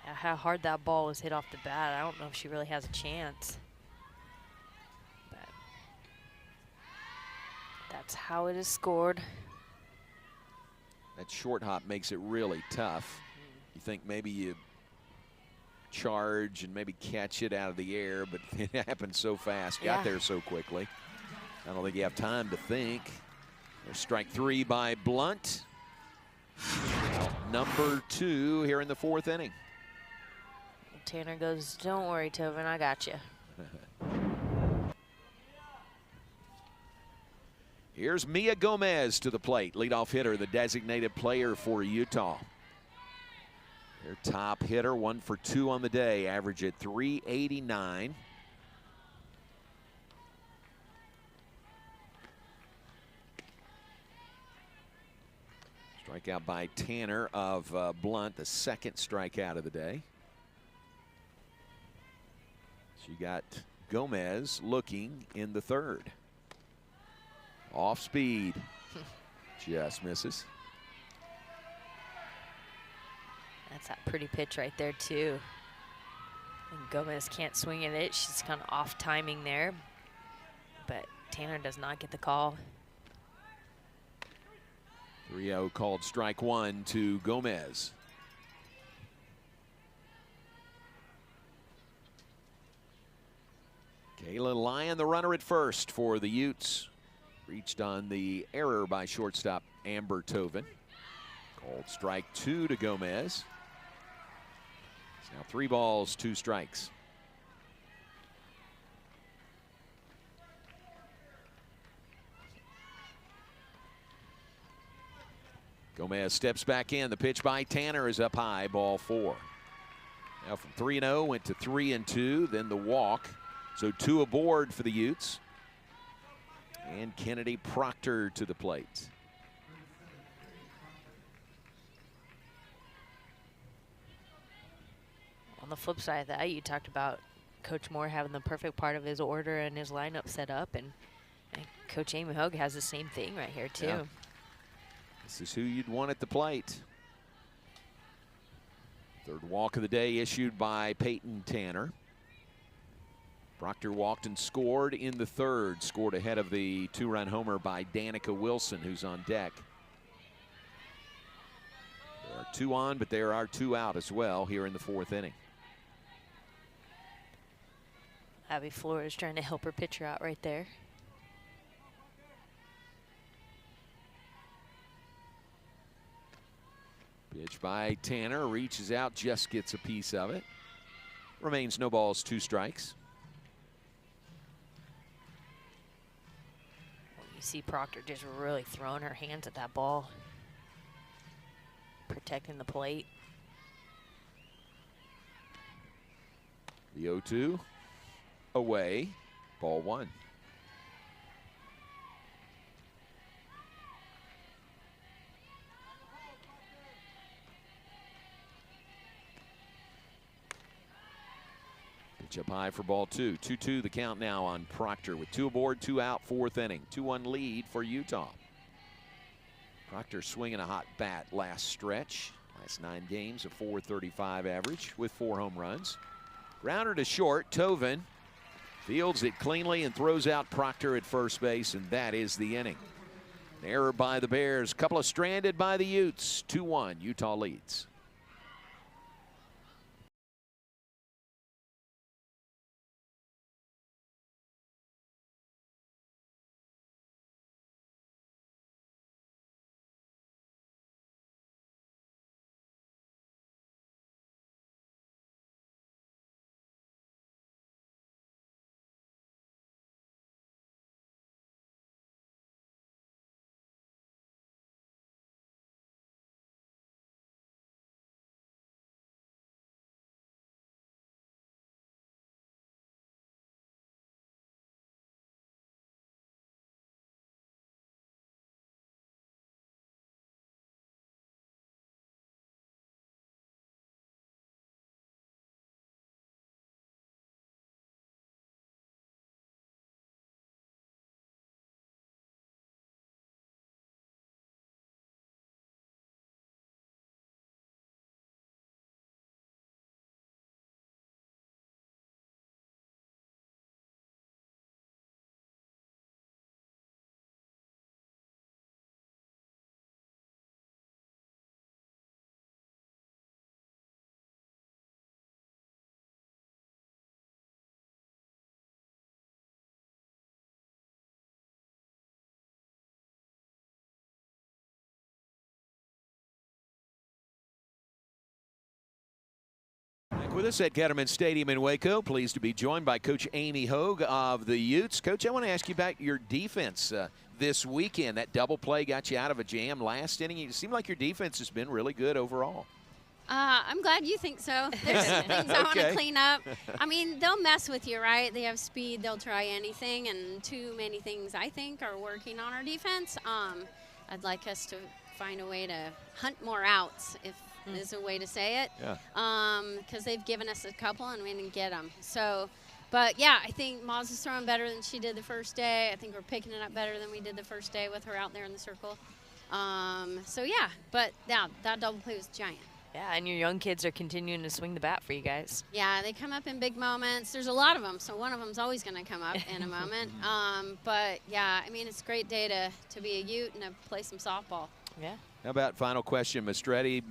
Yeah, how hard that ball was hit off the bat. I don't know if she really has a chance. But that's how it is scored. That short hop makes it really tough. You think maybe you charge and maybe catch it out of the air, but it happened so fast, got there so quickly. I don't think you have time to think. There's strike 3 by Blunt. Number 2 here in the 4th inning. Tanner goes, don't worry, Tovin, I got you. Here's Mia Gomez to the plate. Leadoff hitter, the designated player for Utah. Their top hitter, 1 for 2 on the day, average at .389. Strikeout by Tanner of Blunt, the 2nd strikeout of the day. So you got Gomez looking in the 3rd. Off speed, just misses. That's that pretty pitch right there too. And Gomez can't swing at it. She's kind of off timing there, but Tanner does not get the call. 3-0 called strike 1 to Gomez. Kayla Lyon, the runner at first for the Utes. Reached on the error by shortstop Amber Tovin. Called strike 2 to Gomez. It's now 3 balls, 2 strikes. Gomez steps back in. The pitch by Tanner is up high, ball 4. Now from 3-0 went to 3-2, then the walk. So 2 aboard for the Utes. And Kennedy Proctor to the plate. On the flip side of that, you talked about Coach Moore having the perfect part of his order and his lineup set up, and Coach Amy Hogue has the same thing right here too. Yeah. This is who you'd want at the plate. 3rd walk of the day issued by Peyton Tanner. Proctor walked and scored in the 3rd. Scored ahead of the 2-run homer by Danica Wilson, who's on deck. There are 2 on, but there are 2 out as well here in the 4th inning. Abby Flores trying to help her pitcher out right there. Pitch by Tanner, reaches out, just gets a piece of it. Remains no balls, 2 strikes. You see Proctor just really throwing her hands at that ball. Protecting the plate. The 0-2 away, ball 1. Pitch up high for ball 2. 2-2 the count now on Proctor with 2 aboard, 2 out, 4th inning. 2-1 lead for Utah. Proctor swinging a hot bat last stretch. Last 9 games, a .435 average with 4 home runs. Grounder to short. Tovin fields it cleanly and throws out Proctor at first base, and that is the inning. An error by the Bears. Couple of stranded by the Utes. 2-1, Utah leads. Back with us at Getterman Stadium in Waco. Pleased to be joined by Coach Amy Hogue of the Utes. Coach, I want to ask you about your defense this weekend. That double play got you out of a jam last inning. It seemed like your defense has been really good overall. I'm glad you think so. There's some things I want to clean up. I mean, they'll mess with you, right? They have speed. They'll try anything, and too many things, I think, are working on our defense. I'd like us to find a way to hunt more outs, if is a way to say it. Yeah. Because they've given us a couple, and we didn't get them. So, but, yeah, I think Moz is throwing better than she did the first day. I think we're picking it up better than we did the first day with her out there in the circle. So, yeah, but, yeah, that double play was giant. Yeah, and your young kids are continuing to swing the bat for you guys. Yeah, they come up in big moments. There's a lot of them, so one of them's always going to come up in a moment. But, yeah, I mean, it's a great day to be a Ute and to play some softball. Yeah. How about final question, Mastretti,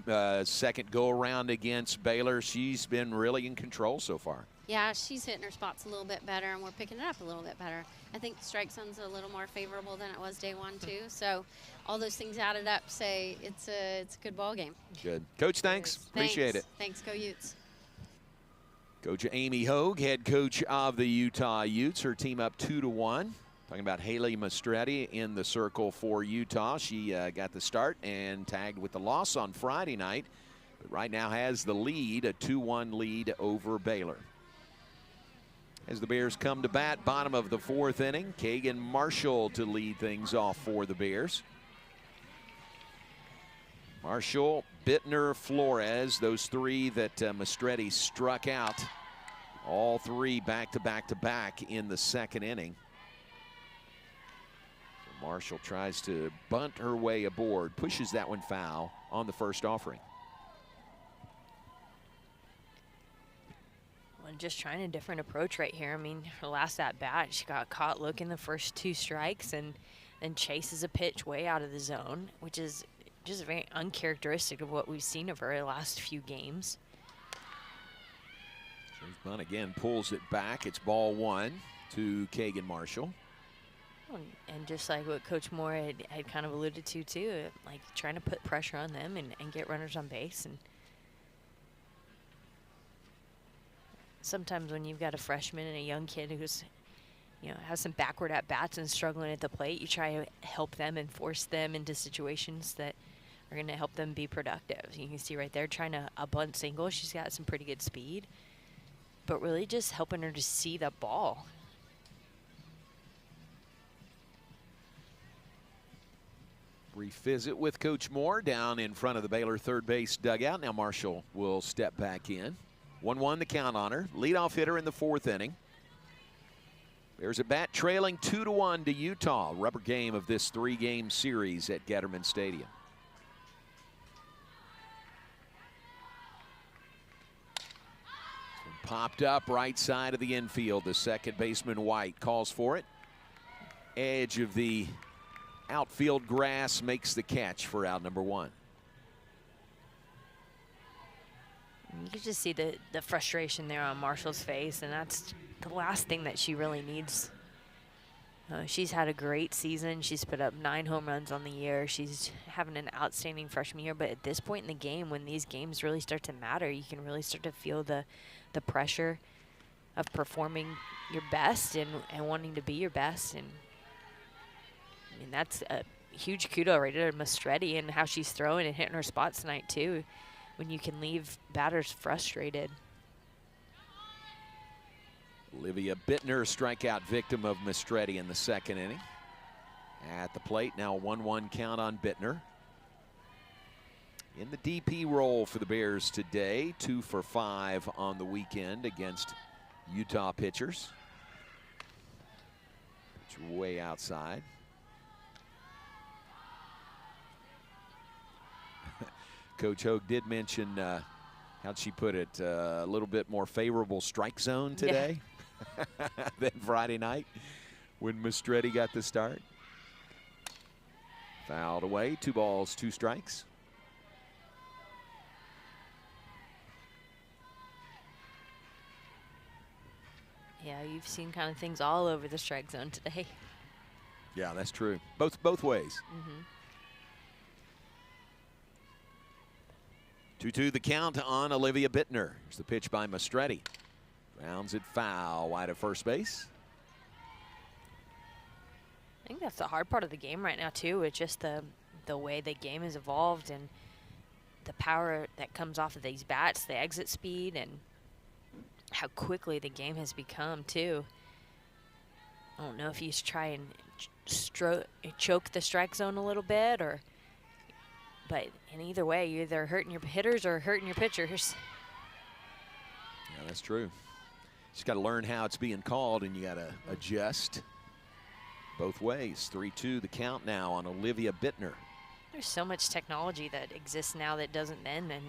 second go-around against Baylor. She's been really in control so far. Yeah, she's hitting her spots a little bit better, and we're picking it up a little bit better. I think the strike zone's a little more favorable than it was day 1, too. So all those things added up say it's a good ball game. Good. Coach, thanks. Appreciate it. Thanks, go Utes. Coach Amy Hogue, head coach of the Utah Utes. Her team up 2-1. Talking about Haley Mastretti in the circle for Utah. She got the start and tagged with the loss on Friday night, but right now has the lead, a 2-1 lead over Baylor. As the Bears come to bat, bottom of the 4th inning, Kagan Marshall to lead things off for the Bears. Marshall, Bittner, Flores, those 3 that Mastretti struck out, all 3 back-to-back in the 2nd inning. Marshall tries to bunt her way aboard, pushes that one foul on the first offering. Well, just trying a different approach right here. I mean, her last at bat, she got caught looking the first 2 strikes and then chases a pitch way out of the zone, which is just very uncharacteristic of what we've seen of her the last few games. James Bunt again pulls it back. It's ball 1 to Kagan Marshall. And just like what Coach Moore had kind of alluded to too, like trying to put pressure on them and get runners on base. And sometimes when you've got a freshman and a young kid who's, you know, has some backward at bats and struggling at the plate, you try to help them and force them into situations that are going to help them be productive. You can see right there trying a bunt single. She's got some pretty good speed, but really just helping her to see the ball. Brief visit with Coach Moore down in front of the Baylor third base dugout. Now Marshall will step back in. 1-1 the count on her. Leadoff hitter in the 4th inning. Bears at bat trailing 2-1 to Utah. Rubber game of this 3-game series at Getterman Stadium. Popped up right side of the infield. The second baseman White calls for it. Edge of the outfield grass makes the catch for out number 1. You can just see the frustration there on Marshall's face, and that's the last thing that she really needs. She's had a great season. She's put up 9 home runs on the year. She's having an outstanding freshman year, but at this point in the game, when these games really start to matter, you can really start to feel the pressure of performing your best and wanting to be your best. And I mean, that's a huge kudo right there to Mastretti and how she's throwing and hitting her spots tonight too, when you can leave batters frustrated. Olivia Bittner, strikeout victim of Mastretti in the 2nd inning. At the plate now, 1-1 count on Bittner. In the DP role for the Bears today, 2 for 5 on the weekend against Utah pitchers. Pitch way outside. Coach Hogue did mention, how'd she put it, a little bit more favorable strike zone today than Friday night when Mastretti got the start. Fouled away, 2 balls, 2 strikes. Yeah, you've seen kind of things all over the strike zone today. Yeah, that's true. Both ways. 2-2 the count on Olivia Bittner. Here's the pitch by Mastretti. Rounds it foul, wide of first base. I think that's the hard part of the game right now too, with just the way the game has evolved and the power that comes off of these bats, the exit speed, and how quickly the game has become too. I don't know if you try and choke the strike zone a little bit, but in either way, you're either hurting your hitters or hurting your pitchers. Yeah, that's true. Just got to learn how it's being called, and you got to adjust both ways. 3-2 the count now on Olivia Bittner. There's so much technology that exists now that doesn't then. And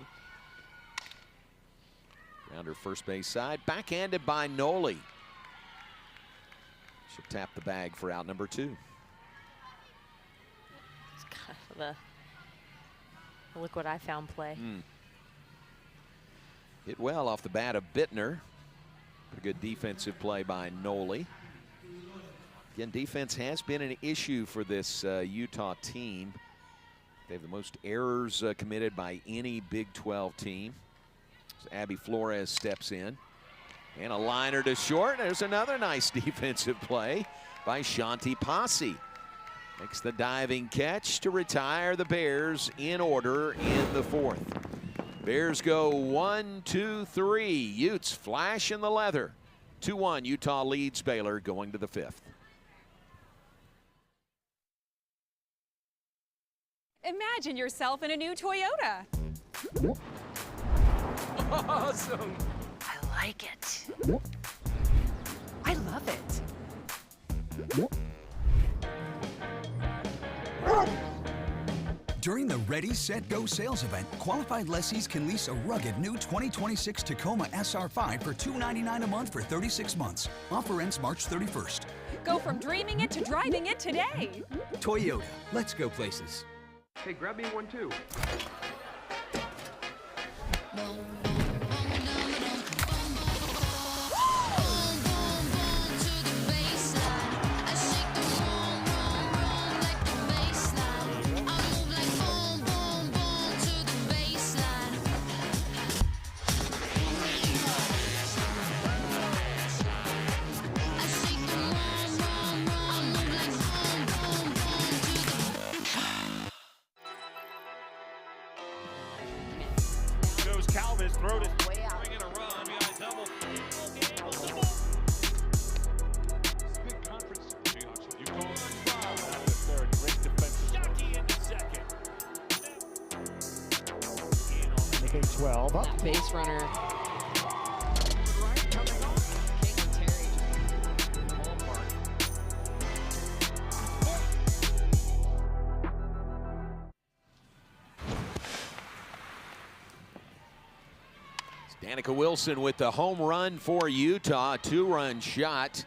round her first base side, backhanded by Noli. She'll tap the bag for out number 2. It's kind of the look what I found play. Hit well off the bat of Bittner. Pretty good defensive play by Noli. Again, defense has been an issue for this Utah team. They have the most errors committed by any Big 12 team. So Abby Flores steps in. And a liner to short. There's another nice defensive play by Shanti Posse. Makes the diving catch to retire the Bears in order in the 4th. Bears go 1, 2, 3. Utes flash in the leather. 2-1, Utah leads Baylor going to the 5th. Imagine yourself in a new Toyota. Awesome. I like it. I love it. During the Ready, Set, Go sales event, qualified lessees can lease a rugged new 2026 Tacoma SR5 for $299 a month for 36 months. Offer ends March 31st. Go from dreaming it to driving it today. Toyota, let's go places. Hey, grab me one too. Throw it way out. Bringing a run. We got a double. Big conference. You call it the third. Great defensive. Shockey in the second. Making 12 up. Base runner Danica Wilson with the home run for Utah, a 2-run shot.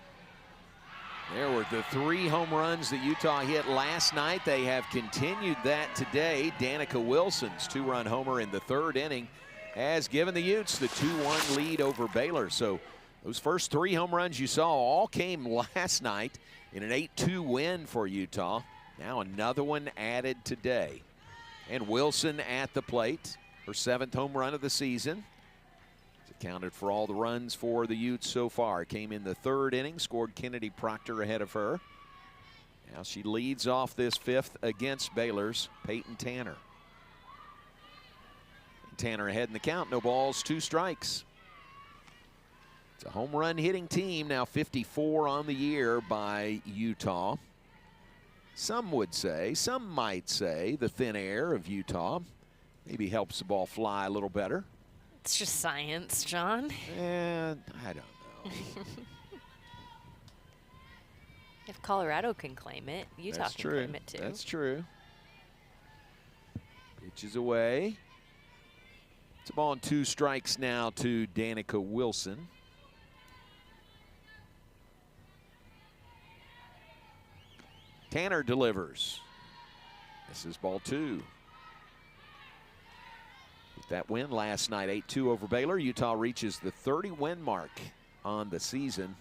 There were the 3 home runs that Utah hit last night. They have continued that today. Danica Wilson's 2-run homer in the 3rd inning has given the Utes the 2-1 lead over Baylor. So those first 3 home runs you saw all came last night in an 8-2 win for Utah. Now another one added today. And Wilson at the plate, her 7th home run of the season. Accounted for all the runs for the Utes so far. Came in the 3rd inning, scored Kennedy Proctor ahead of her. Now she leads off this 5th against Baylor's Peyton Tanner. And Tanner ahead in the count, no balls, 2 strikes. It's a home run hitting team, now 54 on the year by Utah. Some would say, some might say, the thin air of Utah maybe helps the ball fly a little better. It's just science, John. And I don't know. If Colorado can claim it, Utah can claim it too. That's true. Pitches away. It's a ball and 2 strikes now to Danica Wilson. Tanner delivers. This is ball 2. With that win last night, 8-2 over Baylor, Utah reaches the 30-win mark on the season.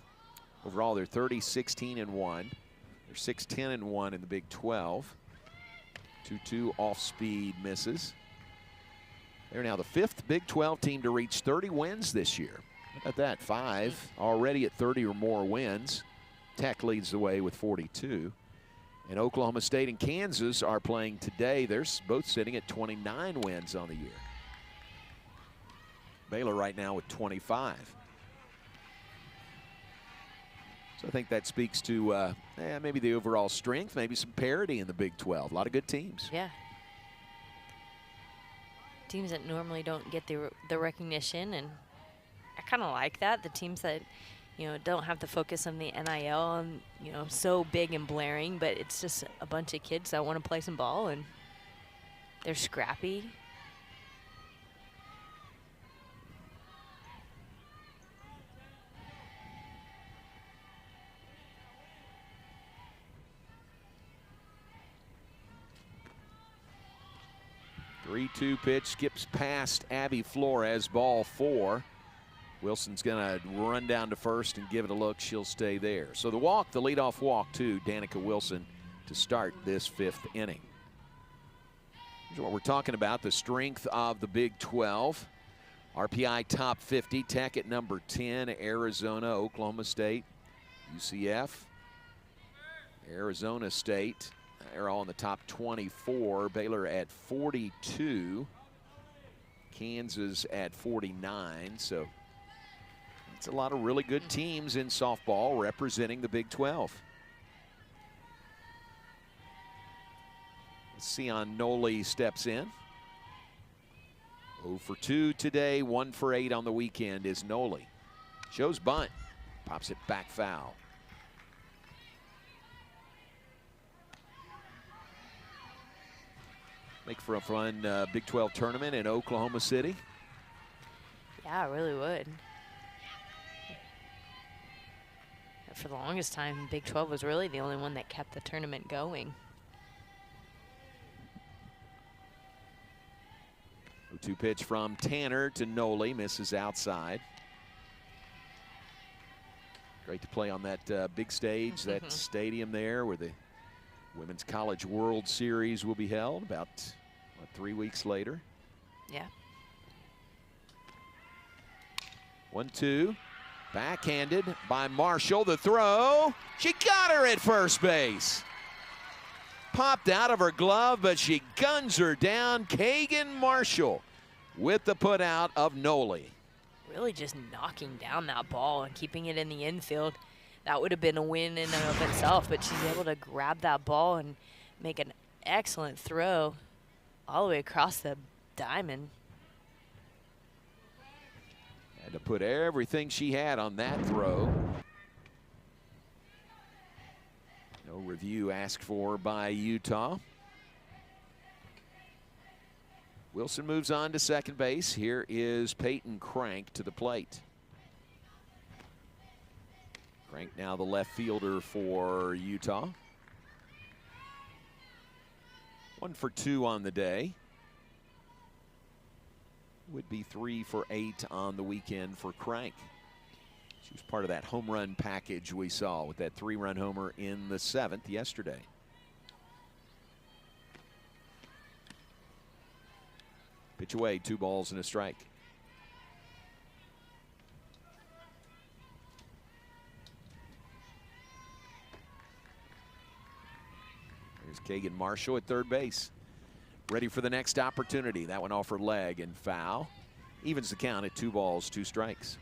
Overall, they're 30-16-1. They're 6-10-1 in the Big 12. 2-2 off-speed misses. They're now the 5th Big 12 team to reach 30 wins this year. How about that? 5 already at 30 or more wins. Tech leads the way with 42. And Oklahoma State and Kansas are playing today. They're both sitting at 29 wins on the year. Baylor right now with 25. So I think that speaks to maybe the overall strength, maybe some parity in the Big 12. A lot of good teams. Yeah. Teams that normally don't get the recognition, and I kind of like that. The teams that, don't have the focus on the NIL and, so big and blaring, but it's just a bunch of kids that want to play some ball, and they're scrappy. 3-2 pitch skips past Abby Flores, ball 4. Wilson's going to run down to first and give it a look. She'll stay there. So the walk, the leadoff walk to Danica Wilson to start this 5th inning. Here's what we're talking about, the strength of the Big 12. RPI top 50, Tech at number 10, Arizona, Oklahoma State, UCF, Arizona State. They're all in the top 24. Baylor at 42. Kansas at 49. So it's a lot of really good teams in softball representing the Big 12. Sion Noli steps in. 0 for 2 today, 1 for 8 on the weekend is Noli. Shows bunt, pops it back foul. Make for a fun Big 12 tournament in Oklahoma City. Yeah, it really would. For the longest time, Big 12 was really the only one that kept the tournament going. 0-2 pitch from Tanner to Noli, misses outside. Great to play on that big stage, that stadium there where the Women's College World Series will be held about, 3 weeks later. Yeah. 1-2, backhanded by Marshall. The throw, she got her at first base. Popped out of her glove, but she guns her down. Kagan Marshall with the put out of Noli. Really just knocking down that ball and keeping it in the infield. That would have been a win in and of itself, but she's able to grab that ball and make an excellent throw all the way across the diamond. Had to put everything she had on that throw. No review asked for by Utah. Wilson moves on to second base. Here is Peyton Crank to the plate. Crank now the left fielder for Utah. 1 for 2 on the day. Would be 3 for 8 on the weekend for Crank. She was part of that home run package we saw with that 3-run homer in the 7th yesterday. Pitch away, 2 balls and a strike. There's Kagan Marshall at third base. Ready for the next opportunity. That one off her leg and foul. Evens the count at 2 balls, 2 strikes.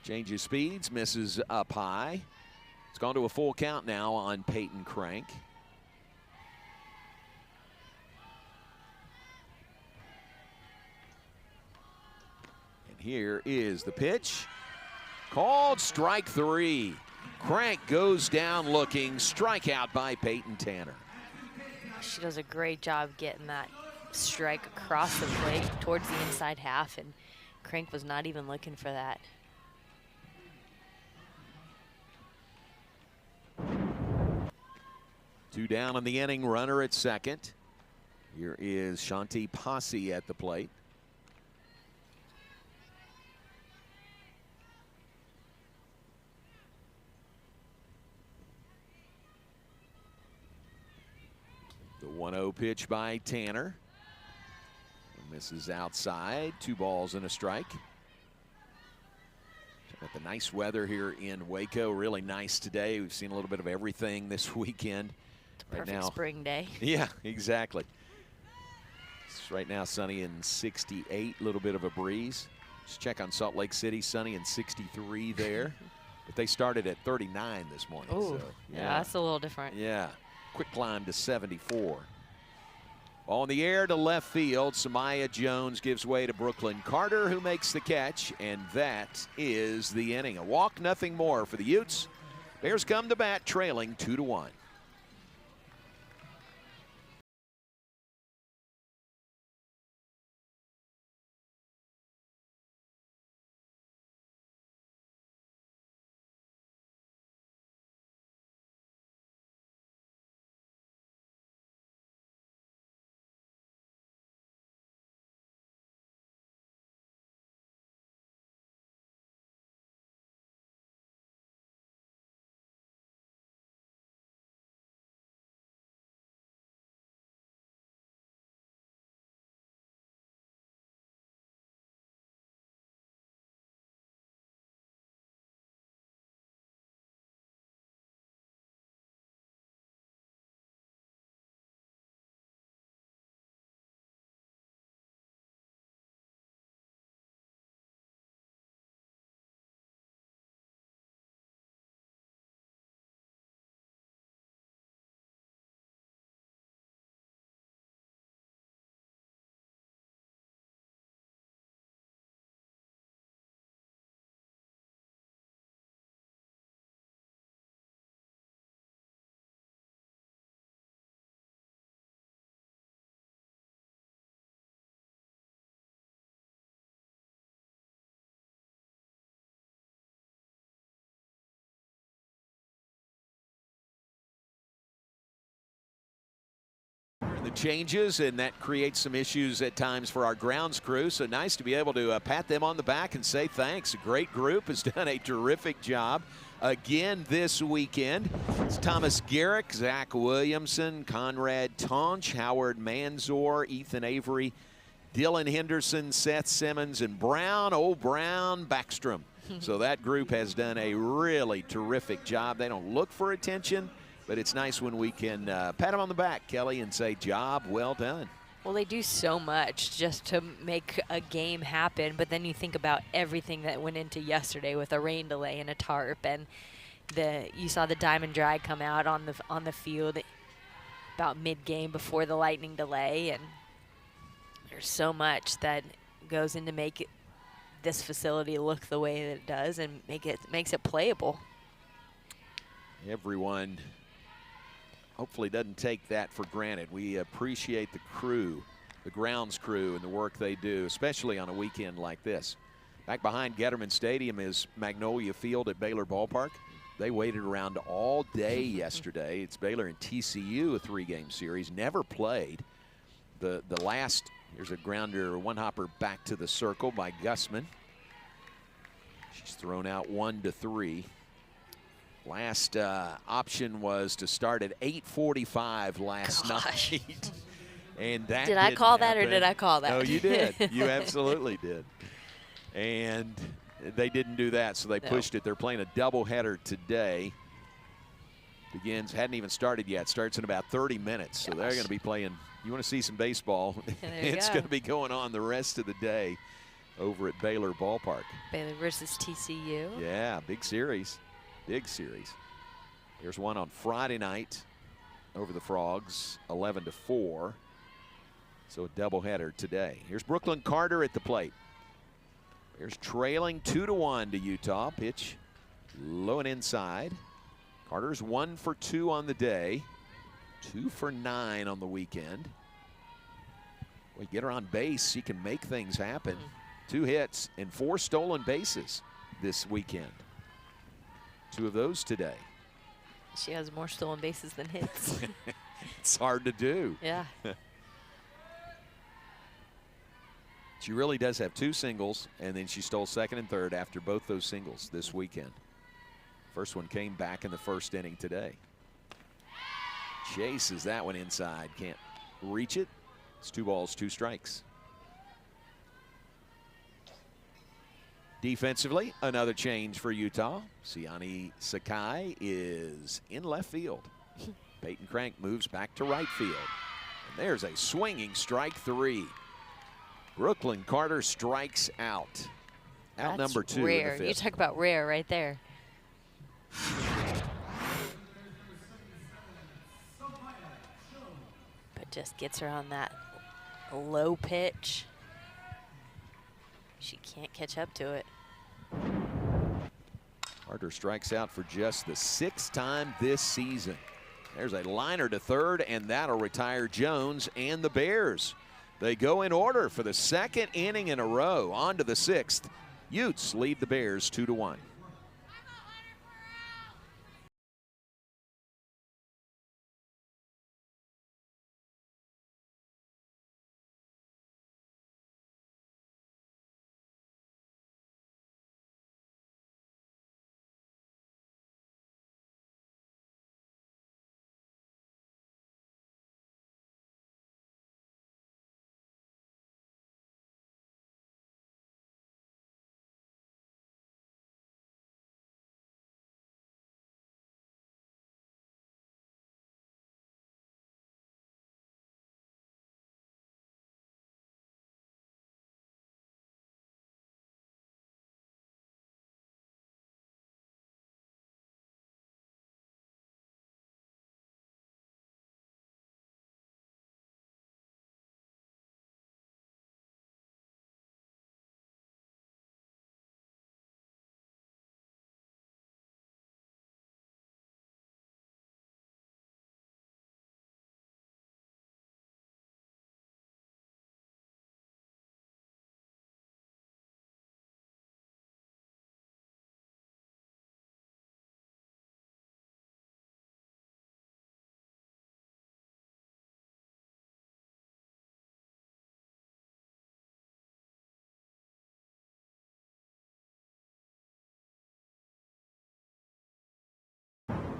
Changes speeds, misses up high. It's gone to a full count now on Peyton Crank. And here is the pitch. Called strike 3. Crank goes down looking. Strikeout by Peyton Tanner. She does a great job getting that strike across the plate towards the inside half, and Crank was not even looking for that. 2 down in the inning, runner at second. Here is Shanti Posse at the plate. The 1-0 pitch by Tanner. Misses outside, 2 balls and a strike. Got the nice weather here in Waco, really nice today. We've seen a little bit of everything this weekend. Perfect right now, spring day. Yeah, exactly. It's right now sunny and 68, a little bit of a breeze. Just check on Salt Lake City, sunny and 63 there. But they started at 39 this morning. Oh, so, yeah, that's a little different. Yeah, quick climb to 74. On the air to left field, Samaya Jones gives way to Brooklyn Carter, who makes the catch, and that is the inning. A walk, nothing more for the Utes. Bears come to bat, trailing 2-1. The changes, and that creates some issues at times for our grounds crew. So nice to be able to pat them on the back and say thanks. A great group has done a terrific job again this weekend. It's Thomas Garrick, Zach Williamson, Conrad Tonch, Howard Manzor, Ethan Avery, Dylan Henderson, Seth Simmons, and Brown, Backstrom. So that group has done a really terrific job. They don't look for attention, but it's nice when we can pat them on the back, Kelly, and say, job well done. Well, they do so much just to make a game happen, but then you think about everything that went into yesterday with a rain delay and a tarp, and you saw the diamond drag come out on the field about mid-game before the lightning delay, and there's so much that goes into make this facility look the way that it does and makes it playable. Everyone hopefully doesn't take that for granted. We appreciate the crew, the grounds crew, and the work they do, especially on a weekend like this. Back behind Getterman Stadium is Magnolia Field at Baylor Ballpark. They waited around all day yesterday. It's Baylor and TCU, a 3-game series, never played. The last, here's a grounder, one hopper back to the circle by Gussman. She's thrown out 1-3. Last option was to start at 8:45 last night. And that did I call that, or happen. did I call that? No, you did. You absolutely did. And they didn't do that, so they pushed it. They're playing a doubleheader today. Hadn't even started yet. Starts in about 30 minutes, so they're going to be playing. You want to see some baseball? It's going to be going on the rest of the day over at Baylor Ballpark. Baylor versus TCU. Yeah, big series. Big series. There's one on Friday night over the Frogs, 11-4. So a doubleheader today. Here's Brooklyn Carter at the plate. There's trailing 2-1 to Utah. Pitch low and inside. Carter's 1 for 2 on the day, 2 for 9 on the weekend. We get her on base, she can make things happen. 2 hits and 4 stolen bases this weekend. 2 of those today. She has more stolen bases than hits. It's hard to do. Yeah. She really does have 2 singles, and then she stole second and third after both those singles this weekend. First one came back in the first inning today. Chases that one inside, can't reach it. It's 2 balls, 2 strikes. Defensively, another change for Utah. Siani Sakai is in left field. Peyton Crank moves back to right field. And there's a swinging strike 3. Brooklyn Carter strikes out. Out That's number 2 rare. in the 5th. You talk about rare right there. But just gets her on that low pitch. She can't catch up to it. Carter strikes out for just the 6th time this season. There's a liner to third, and that'll retire Jones and the Bears. They go in order for the 2nd inning in a row. On to the 6th. Utes lead the Bears 2-1.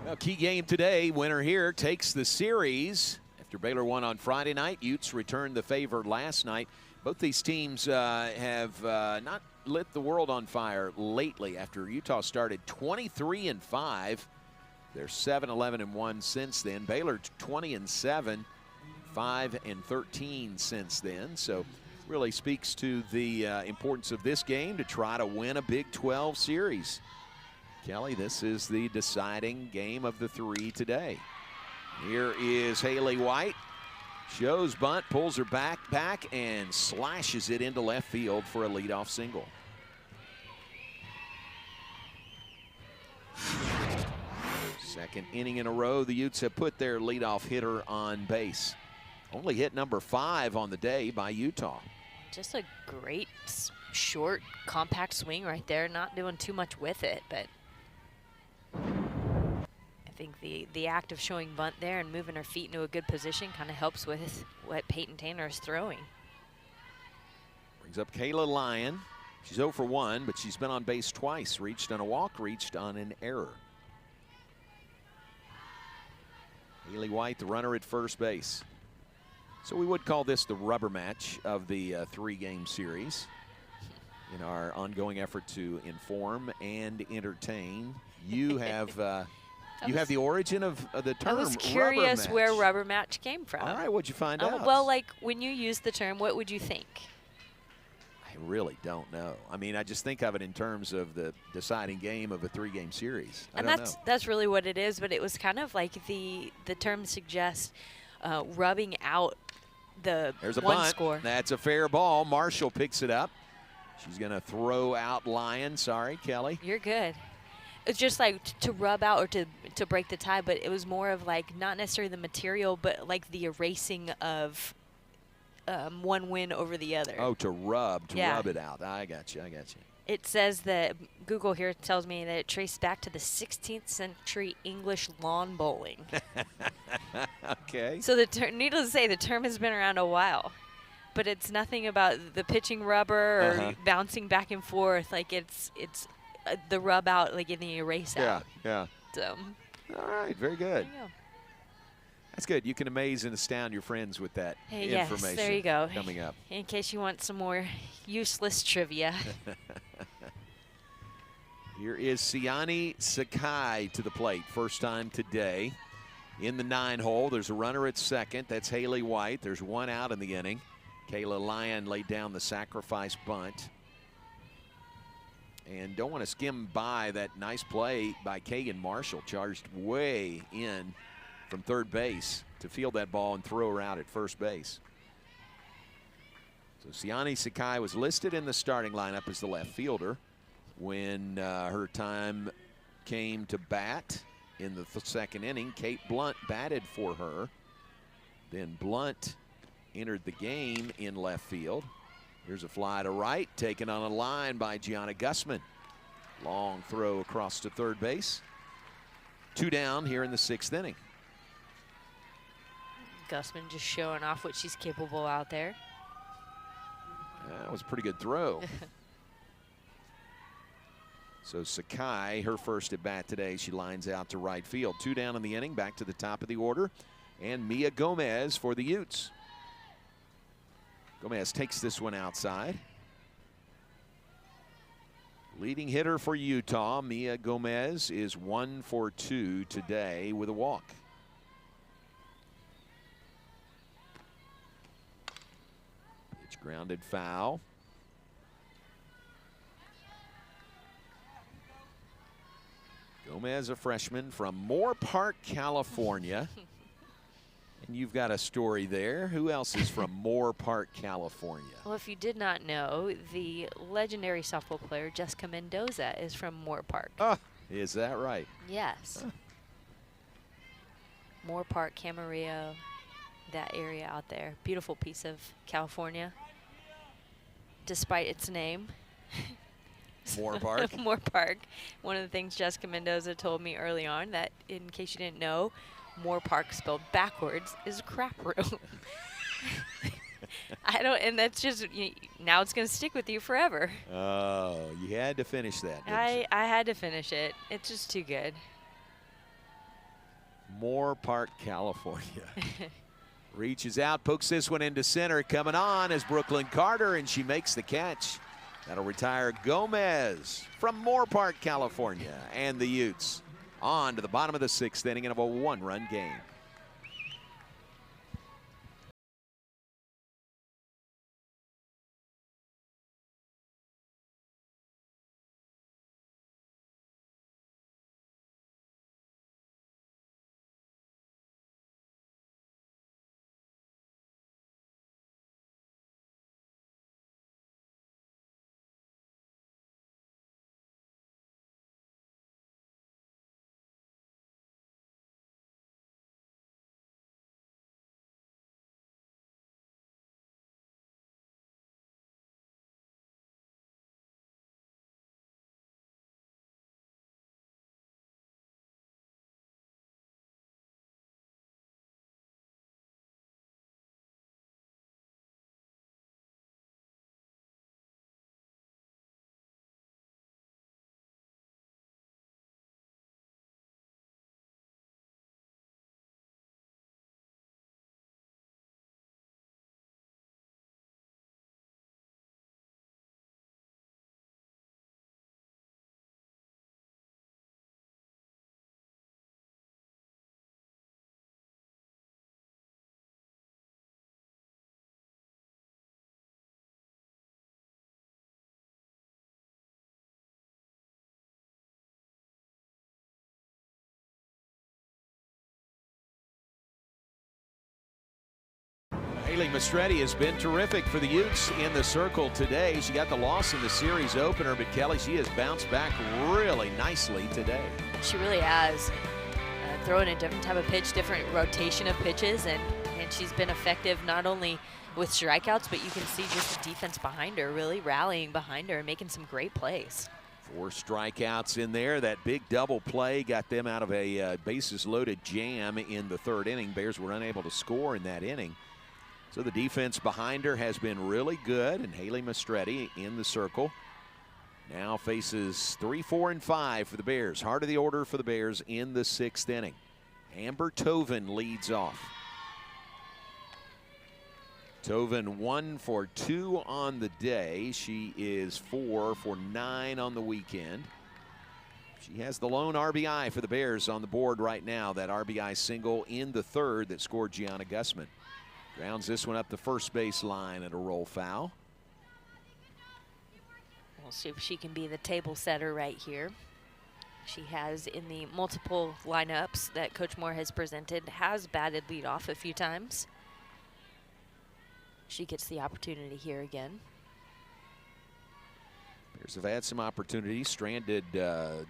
Well, key game today. Winner here takes the series. After Baylor won on Friday night, Utes returned the favor last night. Both these teams have not lit the world on fire lately. After Utah started 23-5, they're 7-11-1 since then. Baylor 20-7, 5-13 since then. So really speaks to the importance of this game to try to win a Big 12 series. Kelly, this is the deciding game of the 3 today. Here is Haley White. Shows bunt, pulls her back and slashes it into left field for a leadoff single. Second inning in a row, the Utes have put their leadoff hitter on base. Only hit number 5 on the day by Utah. Just a great, short, compact swing right there. Not doing too much with it, but I think the act of showing bunt there and moving her feet into a good position kind of helps with what Peyton Tanner is throwing. Brings up Kayla Lyon. She's 0 for 1, but she's been on base twice. Reached on a walk, reached on an error. Haley White, the runner at first base. So we would call this the rubber match of the 3-game series in our ongoing effort to inform and entertain. You have the origin of the term. I was curious rubber match. where rubber match came from. All right, what'd you find out? Well, like when you use the term, what would you think? I really don't know. I mean, I just think of it in terms of the deciding game of a 3-game series. And that's really what it is. But it was kind of like the term suggests rubbing out the There's a one bunt. score. That's a fair ball. Marshall picks it up. She's going to throw out Lyon. Sorry, Kelly. You're good. It's just like to rub out or to break the tie, but it was more of like not necessarily the material, but like the erasing of one win over the other. Oh, to rub it out. I got you. It says that Google here tells me that it traced back to the 16th century English lawn bowling. Okay. So needless to say, the term has been around a while, but it's nothing about the pitching rubber or bouncing back and forth. Like it's the rub out, like in the erase out. Yeah. So. All right. Very good. There you go. That's good. You can amaze and astound your friends with that information. Yes, there you go. Coming up. In case you want some more useless trivia. Here is Siani Sakai to the plate. First time today in the 9-hole. There's a runner at second. That's Haley White. There's one out in the inning. Kayla Lyon laid down the sacrifice bunt. And don't want to skim by that nice play by Kagan Marshall. Charged way in from third base to field that ball and throw her out at first base. So Siani Sakai was listed in the starting lineup as the left fielder when her time came to bat in the second inning. Kate Blunt batted for her. Then Blunt entered the game in left field. Here's a fly to right, taken on a line by Gianna Gussman. Long throw across to third base. 2 down here in the 6th inning. Gussman just showing off what she's capable out there. That was a pretty good throw. So Sakai, her first at bat today, she lines out to right field. 2 down in the inning, back to the top of the order. And Mia Gomez for the Utes. Gomez takes this one outside. Leading hitter for Utah, Mia Gomez, is 1 for 2 today with a walk. Pitch grounded foul. Gomez, a freshman from Moore Park, California. And you've got a story there. Who else is from Moore Park, California? Well, if you did not know, the legendary softball player Jessica Mendoza is from Moore Park. Oh, is that right? Yes. Huh. Moore Park, Camarillo, that area out there. Beautiful piece of California, despite its name. Moore Park? Moore Park. One of the things Jessica Mendoza told me early on, that in case you didn't know, Moore Park spelled backwards is a crap room. And that's just, now it's going to stick with you forever. Oh, you had to finish that, didn't you? I had to finish it. It's just too good. Moore Park, California. Reaches out, pokes this one into center. Coming on is Brooklyn Carter, and she makes the catch. That'll retire Gomez from Moore Park, California. And the Utes on to the bottom of the 6th inning of a 1-run game. Haley Mastretti has been terrific for the Utes in the circle today. She got the loss in the series opener, but Kelly, she has bounced back really nicely today. She really has. Throwing a different type of pitch, different rotation of pitches, and she's been effective not only with strikeouts, but you can see just the defense behind her, really rallying behind her and making some great plays. 4 strikeouts in there. That big double play got them out of a bases-loaded jam in the 3rd inning. Bears were unable to score in that inning. So the defense behind her has been really good, and Haley Mastretti in the circle now faces 3, 4, and 5 for the Bears. Heart of the order for the Bears in the 6th inning. Amber Tovin leads off. Tovin 1 for 2 on the day. She is 4 for 9 on the weekend. She has the lone RBI for the Bears on the board right now. That RBI single in the 3rd that scored Gianna Gussman. Grounds this one up the first base line at a roll foul. We'll see if she can be the table setter right here. She has, in the multiple lineups that Coach Moore has presented, has batted leadoff a few times. She gets the opportunity here again. Bears have had some opportunities, stranded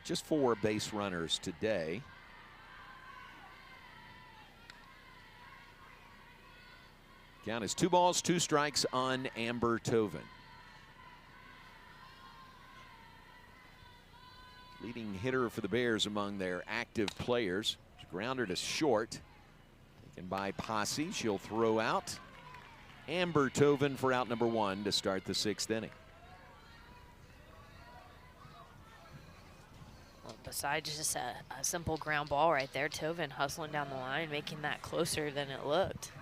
just 4 base runners today. Count is 2 balls, 2 strikes on Amber Tovin. Leading hitter for the Bears among their active players. She grounded to short. Taken by Posse. She'll throw out. Amber Tovin for out number 1 to start the 6th inning. Well, besides just a simple ground ball right there, Tovin hustling down the line, making that closer than it looked.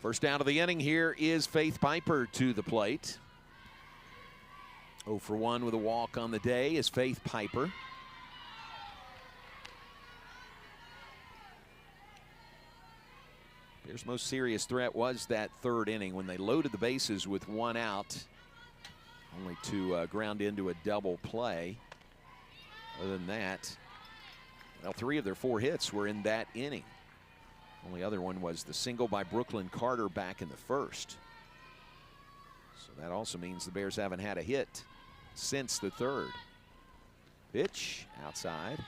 First out of the inning here is Faith Piper to the plate. 0 for 1 with a walk on the day is Faith Piper. Bears' most serious threat was that 3rd inning when they loaded the bases with 1 out, only to ground into a double play. Other than that, well, 3 of their 4 hits were in that inning. Only other one was the single by Brooklyn Carter back in the 1st. So that also means the Bears haven't had a hit since the 3rd. Pitch outside.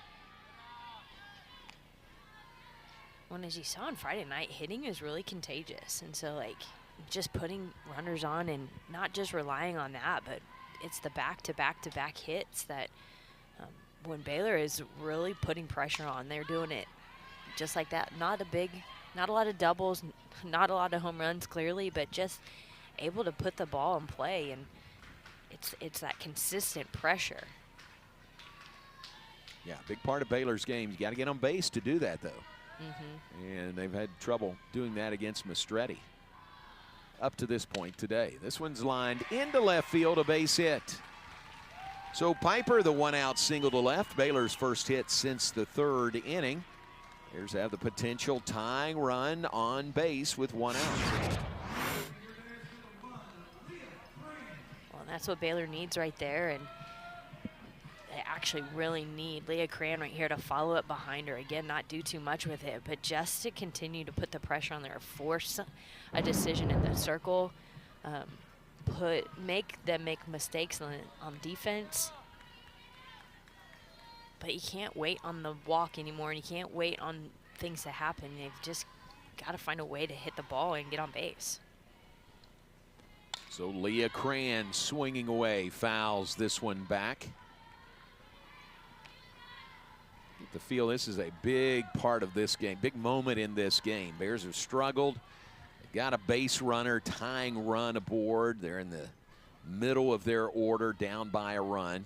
Well, as you saw on Friday night, hitting is really contagious. And so, like, just putting runners on and not just relying on that, but it's the back-to-back-to-back hits that when Baylor is really putting pressure on, they're doing it just like that. Not a lot of doubles, not a lot of home runs clearly, but just able to put the ball in play, and it's that consistent pressure. Yeah, big part of Baylor's game. You got to get on base to do that, though. And they've had trouble doing that against Mastretti up to this point today. This one's lined into left field, a base hit. So Piper, the 1-out single to left, Baylor's first hit since the 3rd inning. Bears have the potential tying run on base with 1 out. Well, that's what Baylor needs right there, and they actually really need Leah Cran right here to follow up behind her. Again, not do too much with it, but just to continue to put the pressure on there, force a decision in the circle, make them make mistakes on defense. But you can't wait on the walk anymore, and you can't wait on things to happen. They've just got to find a way to hit the ball and get on base. So Leah Cran swinging away, fouls this one back. Get the feel this is a big part of this game, big moment in this game. Bears have struggled. They've got a base runner, tying run aboard. They're in the middle of their order, down by a run.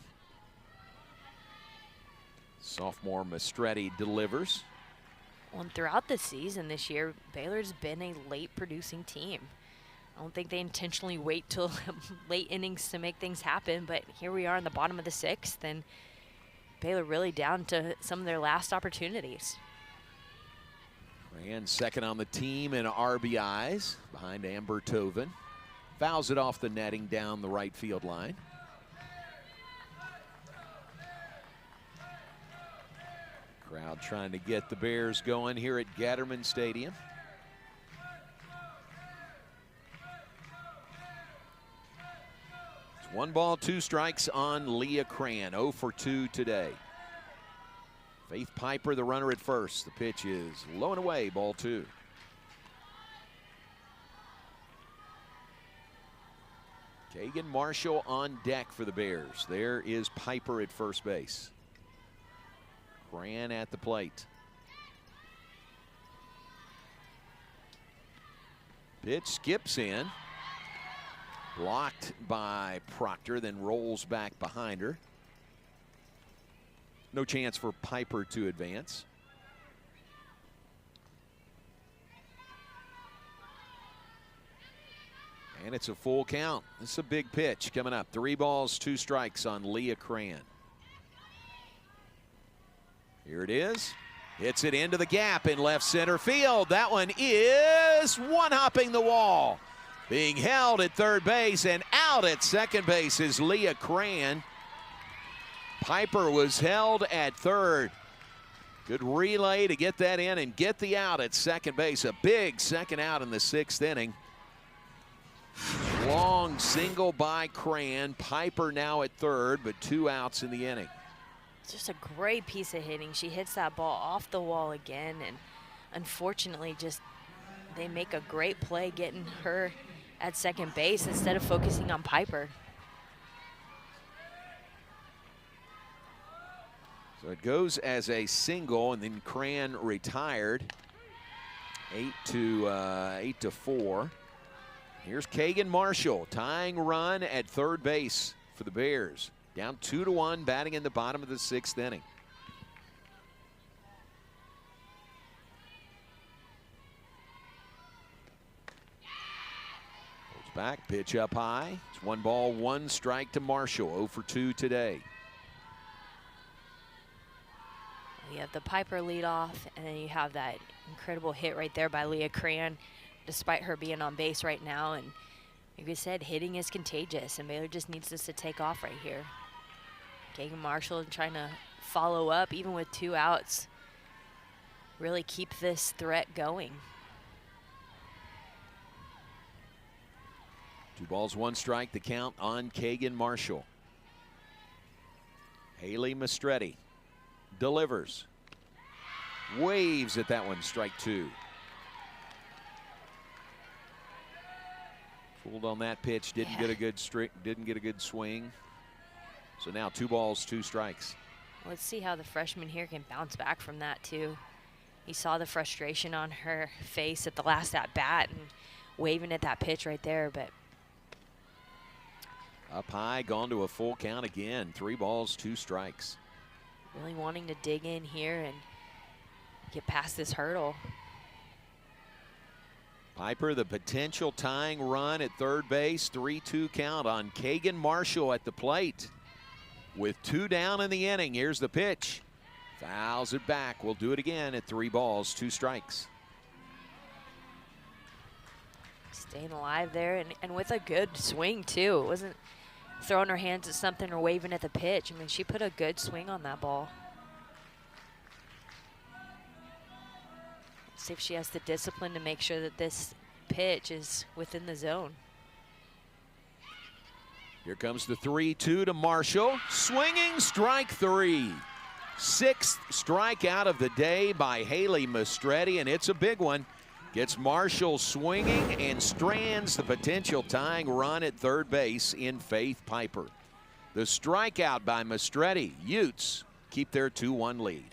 Sophomore Mastretti delivers. Well, and throughout the season this year, Baylor's been a late producing team. I don't think they intentionally wait till late innings to make things happen, but here we are in the bottom of the 6th, and Baylor really down to some of their last opportunities. And second on the team in RBIs behind Amber Tovin. Fouls it off the netting down the right field line. Crowd trying to get the Bears going here at Gatterman Stadium. It's 1 ball, 2 strikes on Leah Cran. 0 for 2 today. Faith Piper, the runner at first. The pitch is low and away, ball 2. Kagan Marshall on deck for the Bears. There is Piper at first base. Cran at the plate. Pitch skips in. Blocked by Proctor, then rolls back behind her. No chance for Piper to advance. And it's a full count. This is a big pitch coming up. 3 balls, 2 strikes on Leah Cran. Here it is. Hits it into the gap in left center field. That one is one-hopping the wall. Being held at third base and out at second base is Leah Cran. Piper was held at third. Good relay to get that in and get the out at second base. A big second out in the 6th inning. Long single by Cran. Piper now at third, but 2 outs in the inning. It's just a great piece of hitting. She hits that ball off the wall again, and unfortunately just they make a great play getting her at second base instead of focusing on Piper. So it goes as a single, and then Cran retired. 8 to 4. Here's Kagan Marshall, tying run at third base for the Bears. Down 2-1, batting in the bottom of the 6th inning. Pulls back, pitch up high. It's 1 ball, 1 strike to Marshall. 0 for 2 today. You have the Piper leadoff, and then you have that incredible hit right there by Leah Cran, despite her being on base right now. And like we said, hitting is contagious, and Baylor just needs this to take off right here. Kagan Marshall trying to follow up, even with 2 outs. Really keep this threat going. 2 balls, 1 strike, the count on Kagan Marshall. Haley Mastretti delivers. Waves at that one, strike 2. Fooled on that pitch, didn't get a good swing. So now 2 balls, 2 strikes. Let's see how the freshman here can bounce back from that too. You saw the frustration on her face at the last at bat and waving at that pitch right there, but up high, gone to a full count again. 3 balls, 2 strikes. Really wanting to dig in here and get past this hurdle. Piper, the potential tying run at third base. 3-2 count on Kagan Marshall at the plate. With 2 down in the inning, here's the pitch. Fouls it back. We'll do it again at 3 balls, 2 strikes. Staying alive there and with a good swing too. It wasn't throwing her hands at something or waving at the pitch. I mean, she put a good swing on that ball. Let's see if she has the discipline to make sure that this pitch is within the zone. Here comes the 3-2 to Marshall. Swinging, strike 3. 6th strikeout of the day by Haley Mastretti, and it's a big one. Gets Marshall swinging and strands the potential tying run at third base in Faith Piper. The strikeout by Mastretti. Utes keep their 2-1 lead.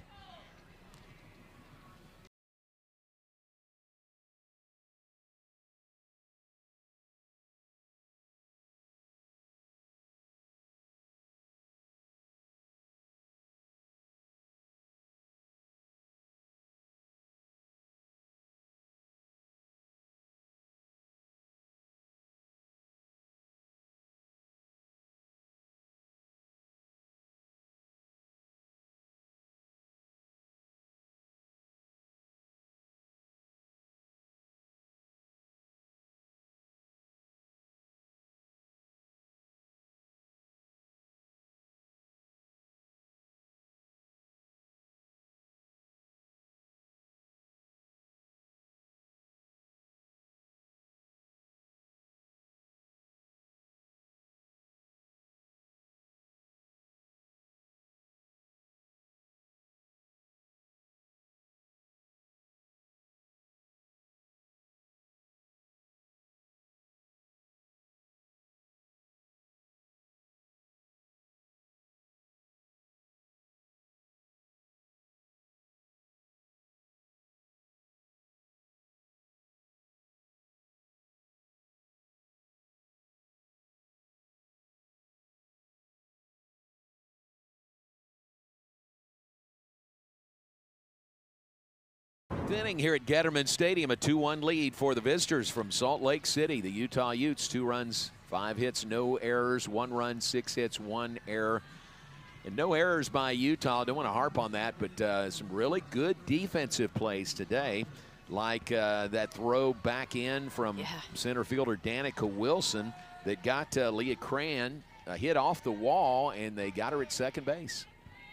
inning here at Getterman Stadium, a 2-1 lead for the visitors from Salt Lake City. The Utah Utes, 2 runs, 5 hits, no errors, 1 run, 6 hits, 1 error. And no errors by Utah. I don't want to harp on that, but some really good defensive plays today, like that throw back in from center fielder Danica Wilson that got Leah Cran hit off the wall, and they got her at second base.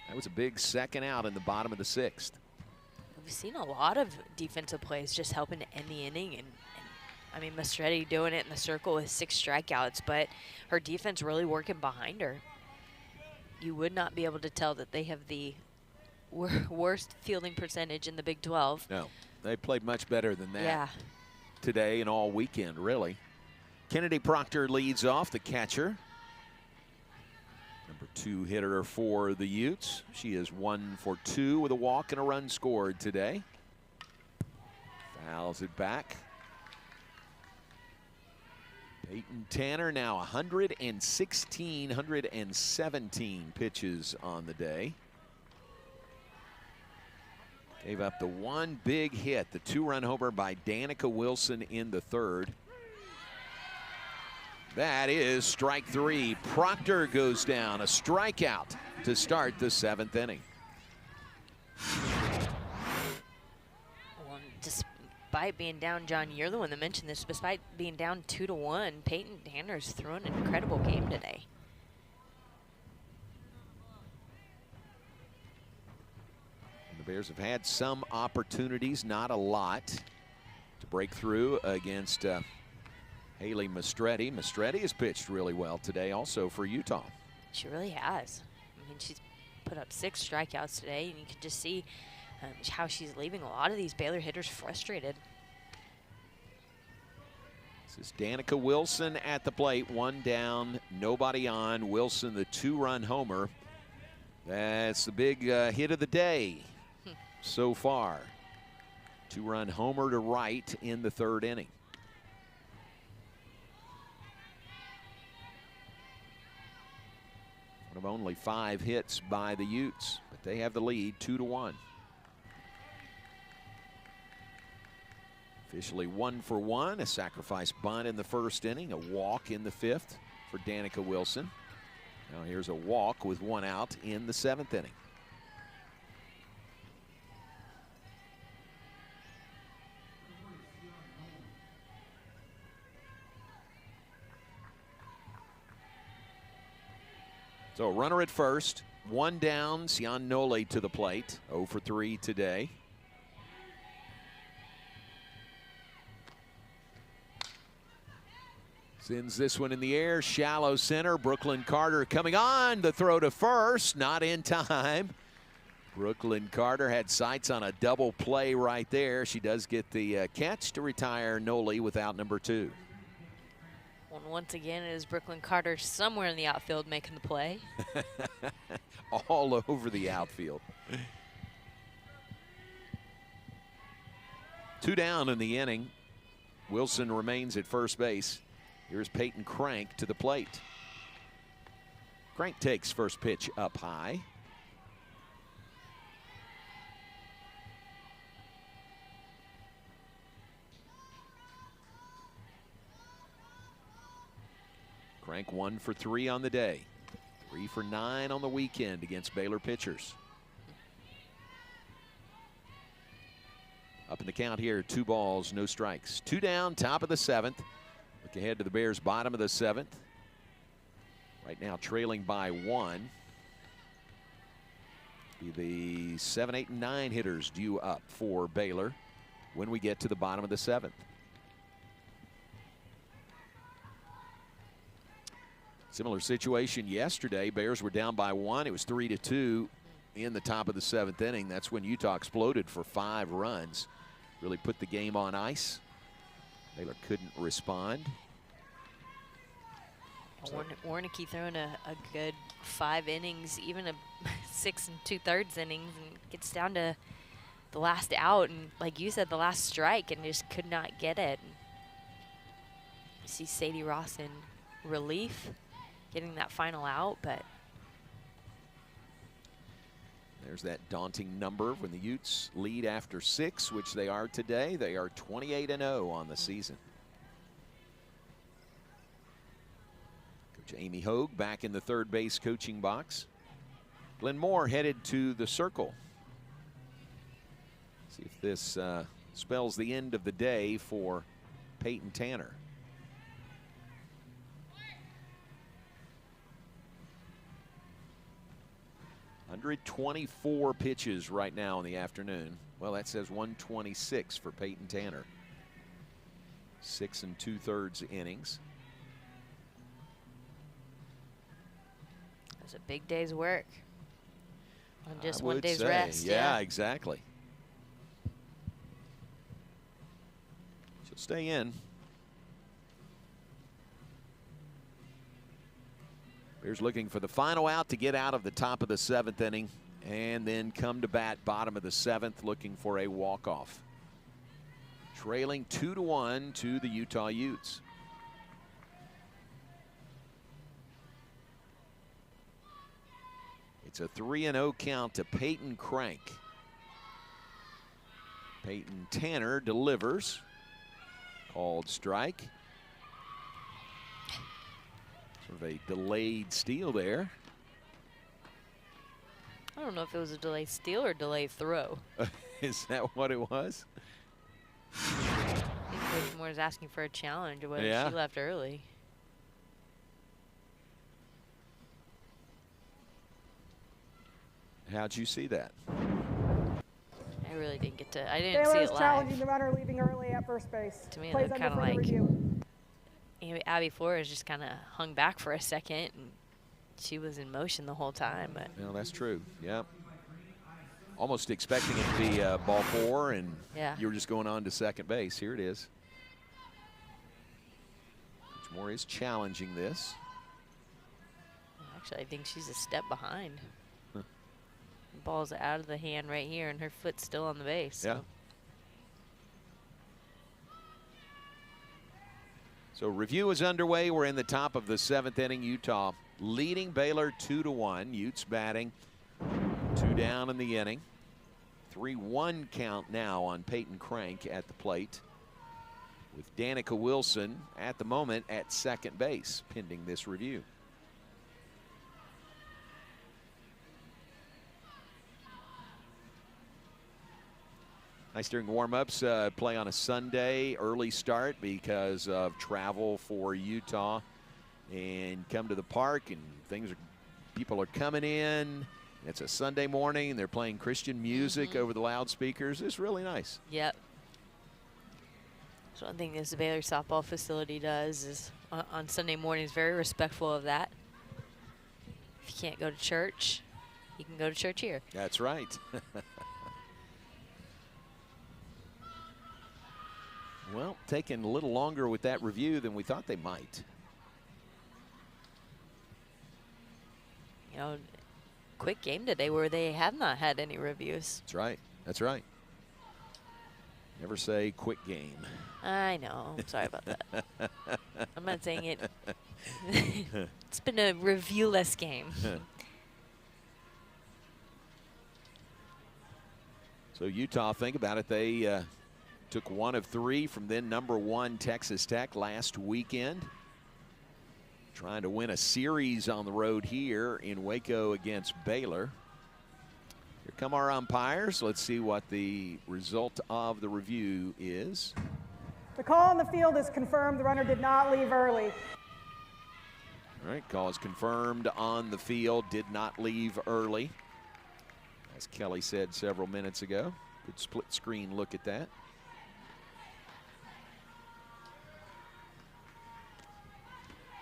That was a big second out in the bottom of the 6th. We've seen a lot of defensive plays just helping to end the inning, and I mean, Mastretti doing it in the circle with 6 strikeouts, but her defense really working behind her. You would not be able to tell that they have the worst fielding percentage in the Big 12. No, they played much better than that today and all weekend, really. Kennedy Proctor leads off, the catcher. Number 2 hitter for the Utes. She is 1 for 2 with a walk and a run scored today. Fouls it back. Peyton Tanner now 117 pitches on the day. Gave up the 1 big hit, the 2-run homer by Danica Wilson in the 3rd. That is strike 3. Proctor goes down, a strikeout to start the 7th inning. Well, despite being down, John, you're the one that mentioned this, despite being down 2-1, Peyton Tanner's thrown an incredible game today. And the Bears have had some opportunities, not a lot, to break through against Haley Mastretti. Mastretti has pitched really well today also for Utah. She really has. I mean, she's put up 6 strikeouts today, and you can just see how she's leaving a lot of these Baylor hitters frustrated. This is Danica Wilson at the plate. 1 down, nobody on. Wilson, the 2-run homer. That's the big hit of the day so far. 2-run homer to right in the 3rd inning. One of only 5 hits by the Utes, but they have the lead 2-1. Officially 1 for 1, a sacrifice bunt in the 1st inning, a walk in the 5th for Danica Wilson. Now here's a walk with 1 out in the 7th inning. So a runner at first, 1 down, Sian Nole to the plate, 0 for 3 today. Sends this one in the air, shallow center. Brooklyn Carter coming on, the throw to first, not in time. Brooklyn Carter had sights on a double play right there. She does get the catch to retire Nole without number 2. Well, once again, it is Brooklyn Carter somewhere in the outfield making the play. All over the outfield. 2 down in the inning. Wilson remains at first base. Here's Peyton Crank to the plate. Crank takes first pitch up high. Crank 1 for 3 on the day. 3 for 9 on the weekend against Baylor pitchers. Up in the count here, 2 balls, no strikes. 2 down, top of the 7th. Look ahead to the Bears' bottom of the 7th. Right now trailing by 1. Be the 7, 8, and 9 hitters due up for Baylor when we get to the bottom of the 7th. Similar situation yesterday. Bears were down by 1. It was 3-2 in the top of the 7th inning. That's when Utah exploded for 5 runs. Really put the game on ice. Baylor couldn't respond. Warnicki throwing a good 5 innings, even a 6 2/3 innings, and gets down to the last out, and like you said, the last strike, and just could not get it. You see Sadie Ross in relief, getting that final out, but There's that daunting number when the Utes lead after 6, which they are today. They are 28-0 on the season. Coach Amy Hogue back in the third base coaching box. Glenn Moore headed to the circle. See if this spells the end of the day for Peyton Tanner. .124 pitches right now in the afternoon. Well, that says 126 for Peyton Tanner. 6 2/3 innings. That's a big day's work on just I one would day's say, rest. Yeah, exactly. She'll stay in. Bears looking for the final out to get out of the top of the 7th inning and then come to bat bottom of the 7th looking for a walk-off. Trailing 2-1 to the Utah Utes. It's a 3-0 count to Peyton Crank. Peyton Tanner delivers. Called strike. Sort of a delayed steal there. I don't know if it was a delayed steal or delayed throw. Is that what it was? I think Coach Moore is asking for a challenge or whether she left early. How'd you see that? I really didn't get to. I didn't see it live. Challenging the runner leaving early at first base. To me, it looked kind of like Abby Flores just kind of hung back for a second, and she was in motion the whole time. But no, that's true. Yep. Almost expecting it to be ball 4, and you were just going on to second base. Here it is. Coach Moore is challenging this. Actually, I think she's a step behind. The ball's out of the hand right here, and her foot's still on the base. Yeah. So review is underway. We're in the top of the 7th inning. Utah leading Baylor 2-1. Utes batting 2 down in the inning. 3-1 count now on Peyton Crank at the plate, with Danica Wilson at the moment at second base pending this review. Nice during warm-ups, play on a Sunday, early start because of travel for Utah, and come to the park and people are coming in. It's a Sunday morning and they're playing Christian music over the loudspeakers. It's really nice. Yep. So one thing this Baylor softball facility does is on Sunday mornings very respectful of that. If you can't go to church, you can go to church here. That's right. Well, taking a little longer with that review than we thought they might. You know, quick game today where they have not had any reviews. That's right. That's right. Never say quick game. I know. Sorry about that. I'm not saying it. It's been a reviewless game. So Utah, think about it. They took 1 of 3 from then #1 Texas Tech last weekend. Trying to win a series on the road here in Waco against Baylor. Here come our umpires. Let's see what the result of the review is. The call on the field is confirmed. The runner did not leave early. All right, call is confirmed on the field. Did not leave early, as Kelly said several minutes ago. Good split screen look at that.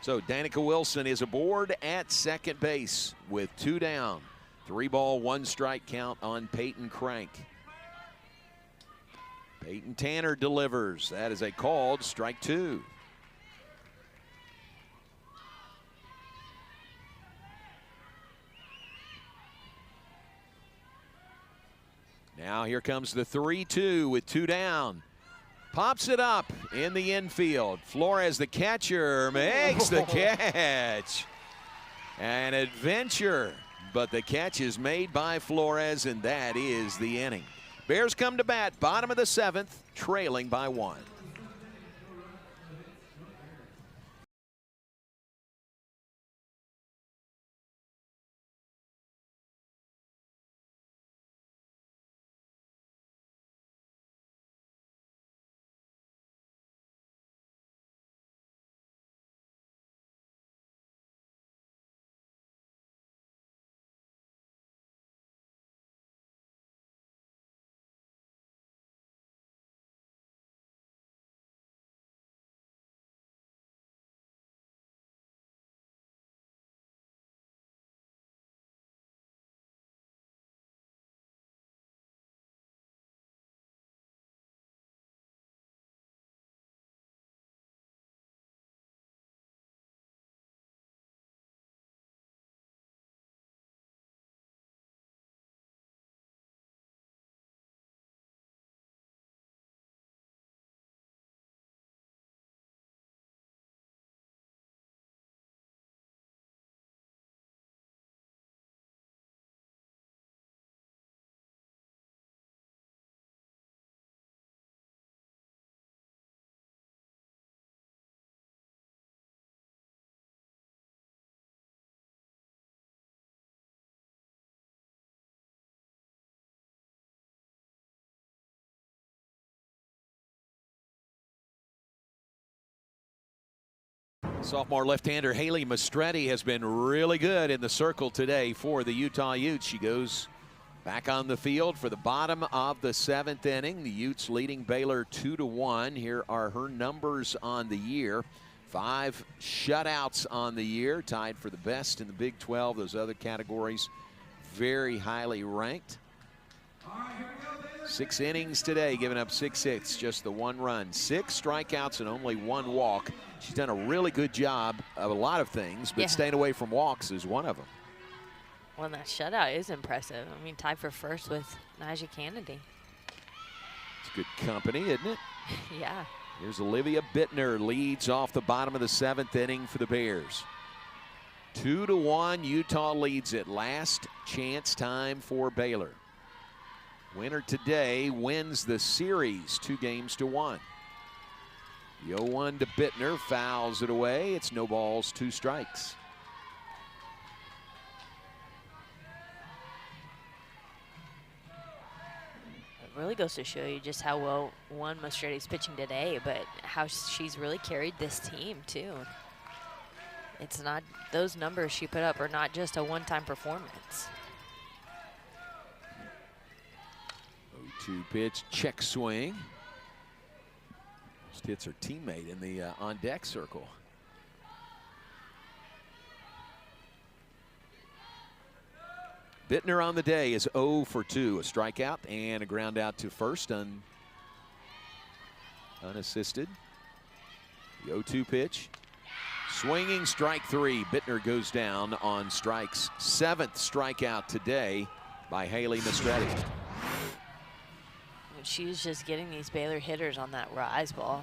So Danica Wilson is aboard at second base with 2 down. 3 ball, 1 strike count on Peyton Crank. Peyton Tanner delivers. That is a called strike 2. Now here comes the 3-2 with 2 down. Pops it up in the infield. Flores, the catcher, makes the catch. An adventure but the catch is made by Flores, and that is the inning. Bears come to bat, bottom of the 7th, trailing by 1. Sophomore left-hander Haley Mastretti has been really good in the circle today for the Utah Utes. She goes back on the field for the bottom of the 7th inning. The Utes leading Baylor 2-1. Here are her numbers on the year. 5 shutouts on the year, tied for the best in the Big 12. Those other categories very highly ranked. 6 innings today, giving up 6 hits, just the 1 run. 6 strikeouts and only 1 walk. She's done a really good job of a lot of things, but staying away from walks is one of them. Well, that shutout is impressive. I mean, tied for first with Najee Kennedy. It's good company, isn't it? Yeah. Here's Olivia Bittner, leads off the bottom of the 7th inning for the Bears. 2-1, Utah leads it. Last chance time for Baylor. Winner today wins the series 2-1. The 0-1 to Bittner, fouls it away. It's no balls, 2 strikes. It really goes to show you just how well Mastretti's pitching today, but how she's really carried this team too. It's not, those numbers she put up are not just a one-time performance. 0-2 pitch, check swing. Just hits her teammate in the on-deck circle. Bittner on the day is 0 for 2, a strikeout and a ground out to first, unassisted. The 0-2 pitch, swinging, strike 3. Bittner goes down on strikes. 7th strikeout today by Haley Mastretti. She's just getting these Baylor hitters on that rise ball,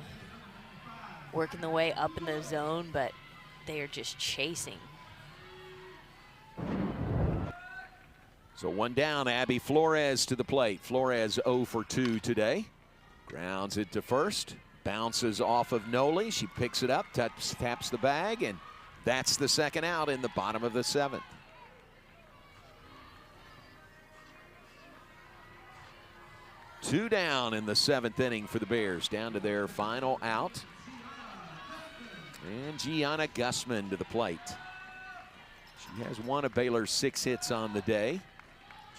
working the way up in the zone, but they are just chasing. So 1 down, Abby Flores to the plate. Flores 0 for 2 today. Grounds it to first, bounces off of Noli. She picks it up, taps the bag, and that's the 2nd out in the bottom of the 7th. Two down in the 7th inning for the Bears, down to their final out. And Gianna Gussman to the plate. She has one of Baylor's 6 hits on the day.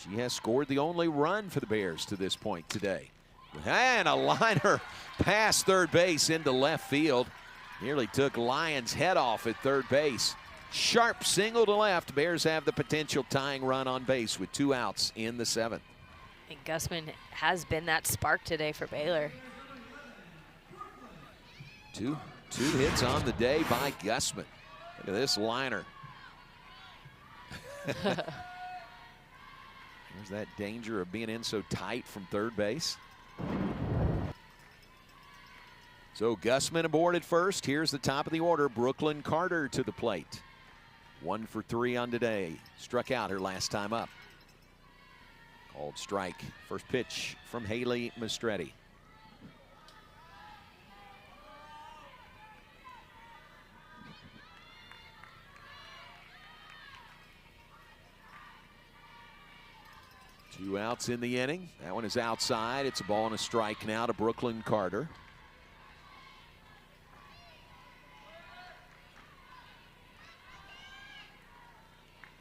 She has scored the only run for the Bears to this point today. And a liner past third base into left field. Nearly took Lyon's head off at third base. Sharp single to left. Bears have the potential tying run on base with 2 outs in the 7th. And Gussman has been that spark today for Baylor. Two hits on the day by Gussman. Look at this liner. There's that danger of being in so tight from third base. So Gussman aboard at first. Here's the top of the order. Brooklyn Carter to the plate. 1 for 3 on today. Struck out her last time up. Called strike. First pitch from Haley Mastretti. Two outs in the inning. That one is outside. It's a ball and a strike now to Brooklyn Carter.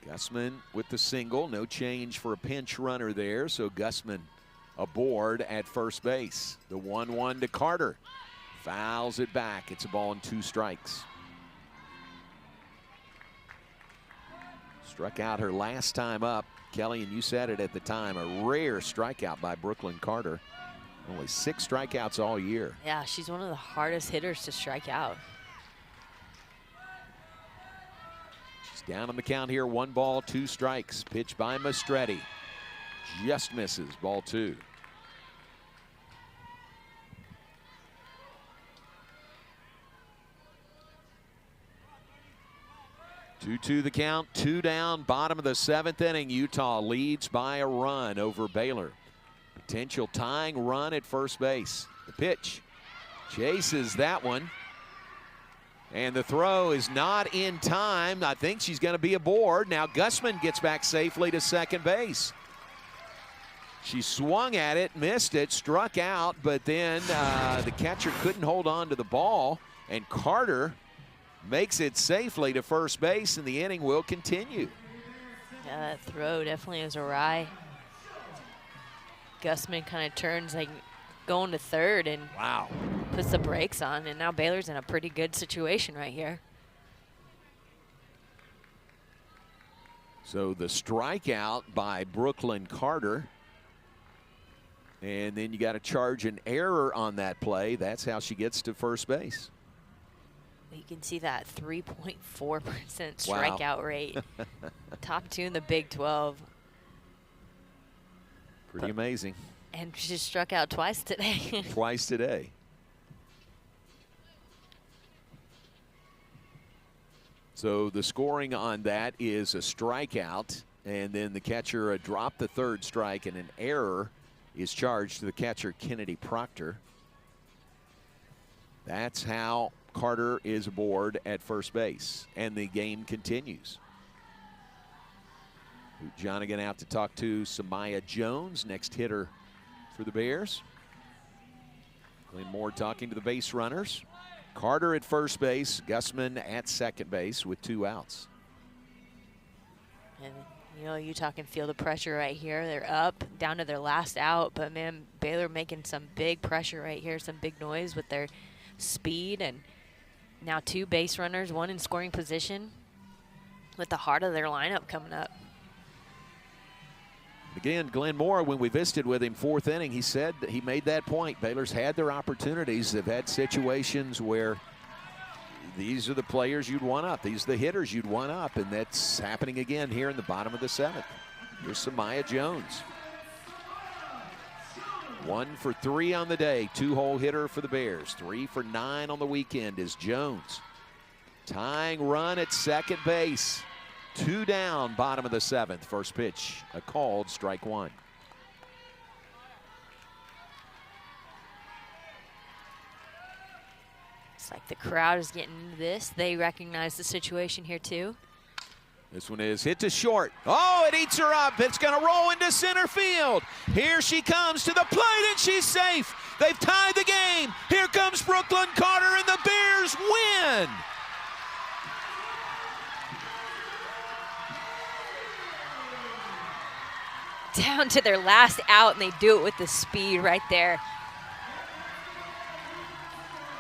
Gussman with the single. No change for a pinch runner there, so Gussman aboard at first base. The 1-1 to Carter. Fouls it back. It's a ball and 2 strikes. Struck out her last time up. Kelly, and you said it at the time, a rare strikeout by Brooklyn Carter. Only 6 strikeouts all year. Yeah, she's one of the hardest hitters to strike out. She's down on the count here. 1 ball, 2 strikes. Pitch by Mastretti. Just misses. Ball 2. Two the count, 2 down, bottom of the 7th inning. Utah leads by a run over Baylor. Potential tying run at first base. The pitch chases that one. And the throw is not in time. I think she's going to be aboard. Now Gussman gets back safely to second base. She swung at it, missed it, struck out, but then the catcher couldn't hold on to the ball, and Carter makes it safely to first base, and the inning will continue. Yeah, that throw definitely is awry. Gussman kind of turns like going to third and wow, puts the brakes on, and now Baylor's in a pretty good situation right here. So the strikeout by Brooklyn Carter. And then you got to charge an error on that play. That's how she gets to first base. You can see that 3.4% strikeout rate. Top 2 in the Big 12. Pretty amazing. And she just struck out twice today. Twice today. So the scoring on that is a strikeout, and then the catcher dropped the 3rd strike, and an error is charged to the catcher, Kennedy Proctor. That's how Carter is aboard at first base, and the game continues. Jonigan out to talk to Samaya Jones, next hitter for the Bears. Glenn Moore talking to the base runners. Carter at first base, Gussman at second base with 2 outs. And you know, Utah can feel the pressure right here. They're up, down to their last out, but man, Baylor making some big pressure right here, some big noise with their speed, and now 2 base runners, 1 in scoring position with the heart of their lineup coming up. Again, Glenn Moore, when we visited with him 4th inning, he said that he made that point. Baylor's had their opportunities. They've had situations where these are the players you'd want up. These are the hitters you'd want up, and that's happening again here in the bottom of the 7th. Here's Samaya Jones. 1 for 3 on the day, 2-hole hitter for the Bears. 3 for 9 on the weekend is Jones. Tying run at second base. 2 down, bottom of the 7th. First pitch, a called strike 1. It's like the crowd is getting into this. They recognize the situation here too. This one is hit to short. Oh, it eats her up. It's going to roll into center field. Here she comes to the plate, and she's safe. They've tied the game. Here comes Brooklyn Carter, and the Bears win. Down to their last out, and they do it with the speed right there.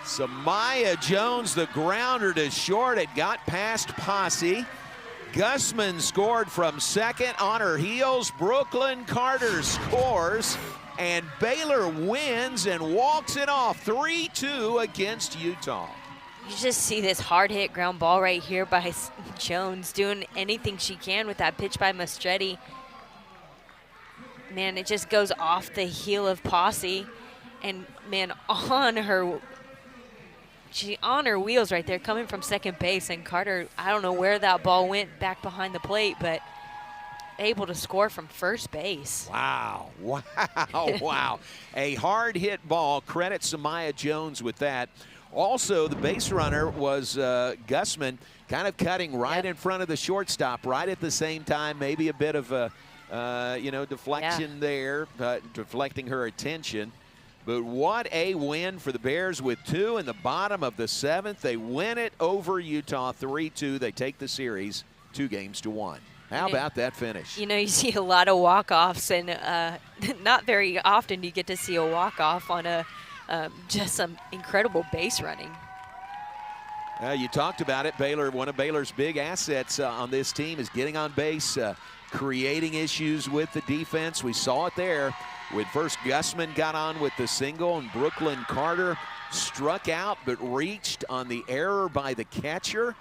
Samaya Jones, the grounder to short. It got past Posse. Gussman scored from second on her heels. Brooklyn Carter scores, and Baylor wins and walks it off 3-2 against Utah. You just see this hard hit ground ball right here by Jones doing anything she can with that pitch by Mastretti. Man, it just goes off the heel of Posse, and man, on her she on her wheels right there coming from second base, and Carter, I don't know where that ball went back behind the plate, but able to score from first base. Wow, wow, wow. A hard hit ball. Credit Samaya Jones with that. Also, the base runner was Gussman, kind of cutting right in front of the shortstop, right at the same time. Maybe a bit of a, deflection there, deflecting her attention. But what a win for the Bears with 2 in the bottom of the 7th. They win it over Utah 3-2. They take the series 2-1. How about that finish? You know, you see a lot of walk-offs, and not very often you get to see a walk-off on a just some incredible base running. You talked about it. Baylor, one of Baylor's big assets on this team is getting on base, creating issues with the defense. We saw it there when first Gussman got on with the single, and Brooklyn Carter struck out but reached on the error by the catcher.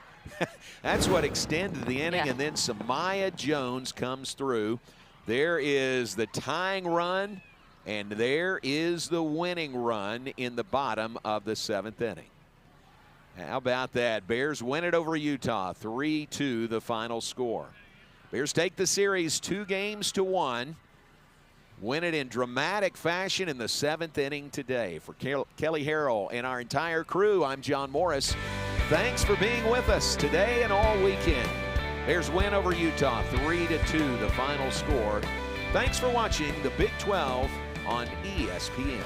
That's what extended the inning, and then Samaya Jones comes through. There is the tying run, and there is the winning run in the bottom of the 7th inning. How about that? Bears win it over Utah, 3-2 the final score. Bears take the series 2-1. Win it in dramatic fashion in the 7th inning today. For Kelly Harrell and our entire crew, I'm John Morris. Thanks for being with us today and all weekend. Bears win over Utah, 3-2 the final score. Thanks for watching the Big 12 on ESPN.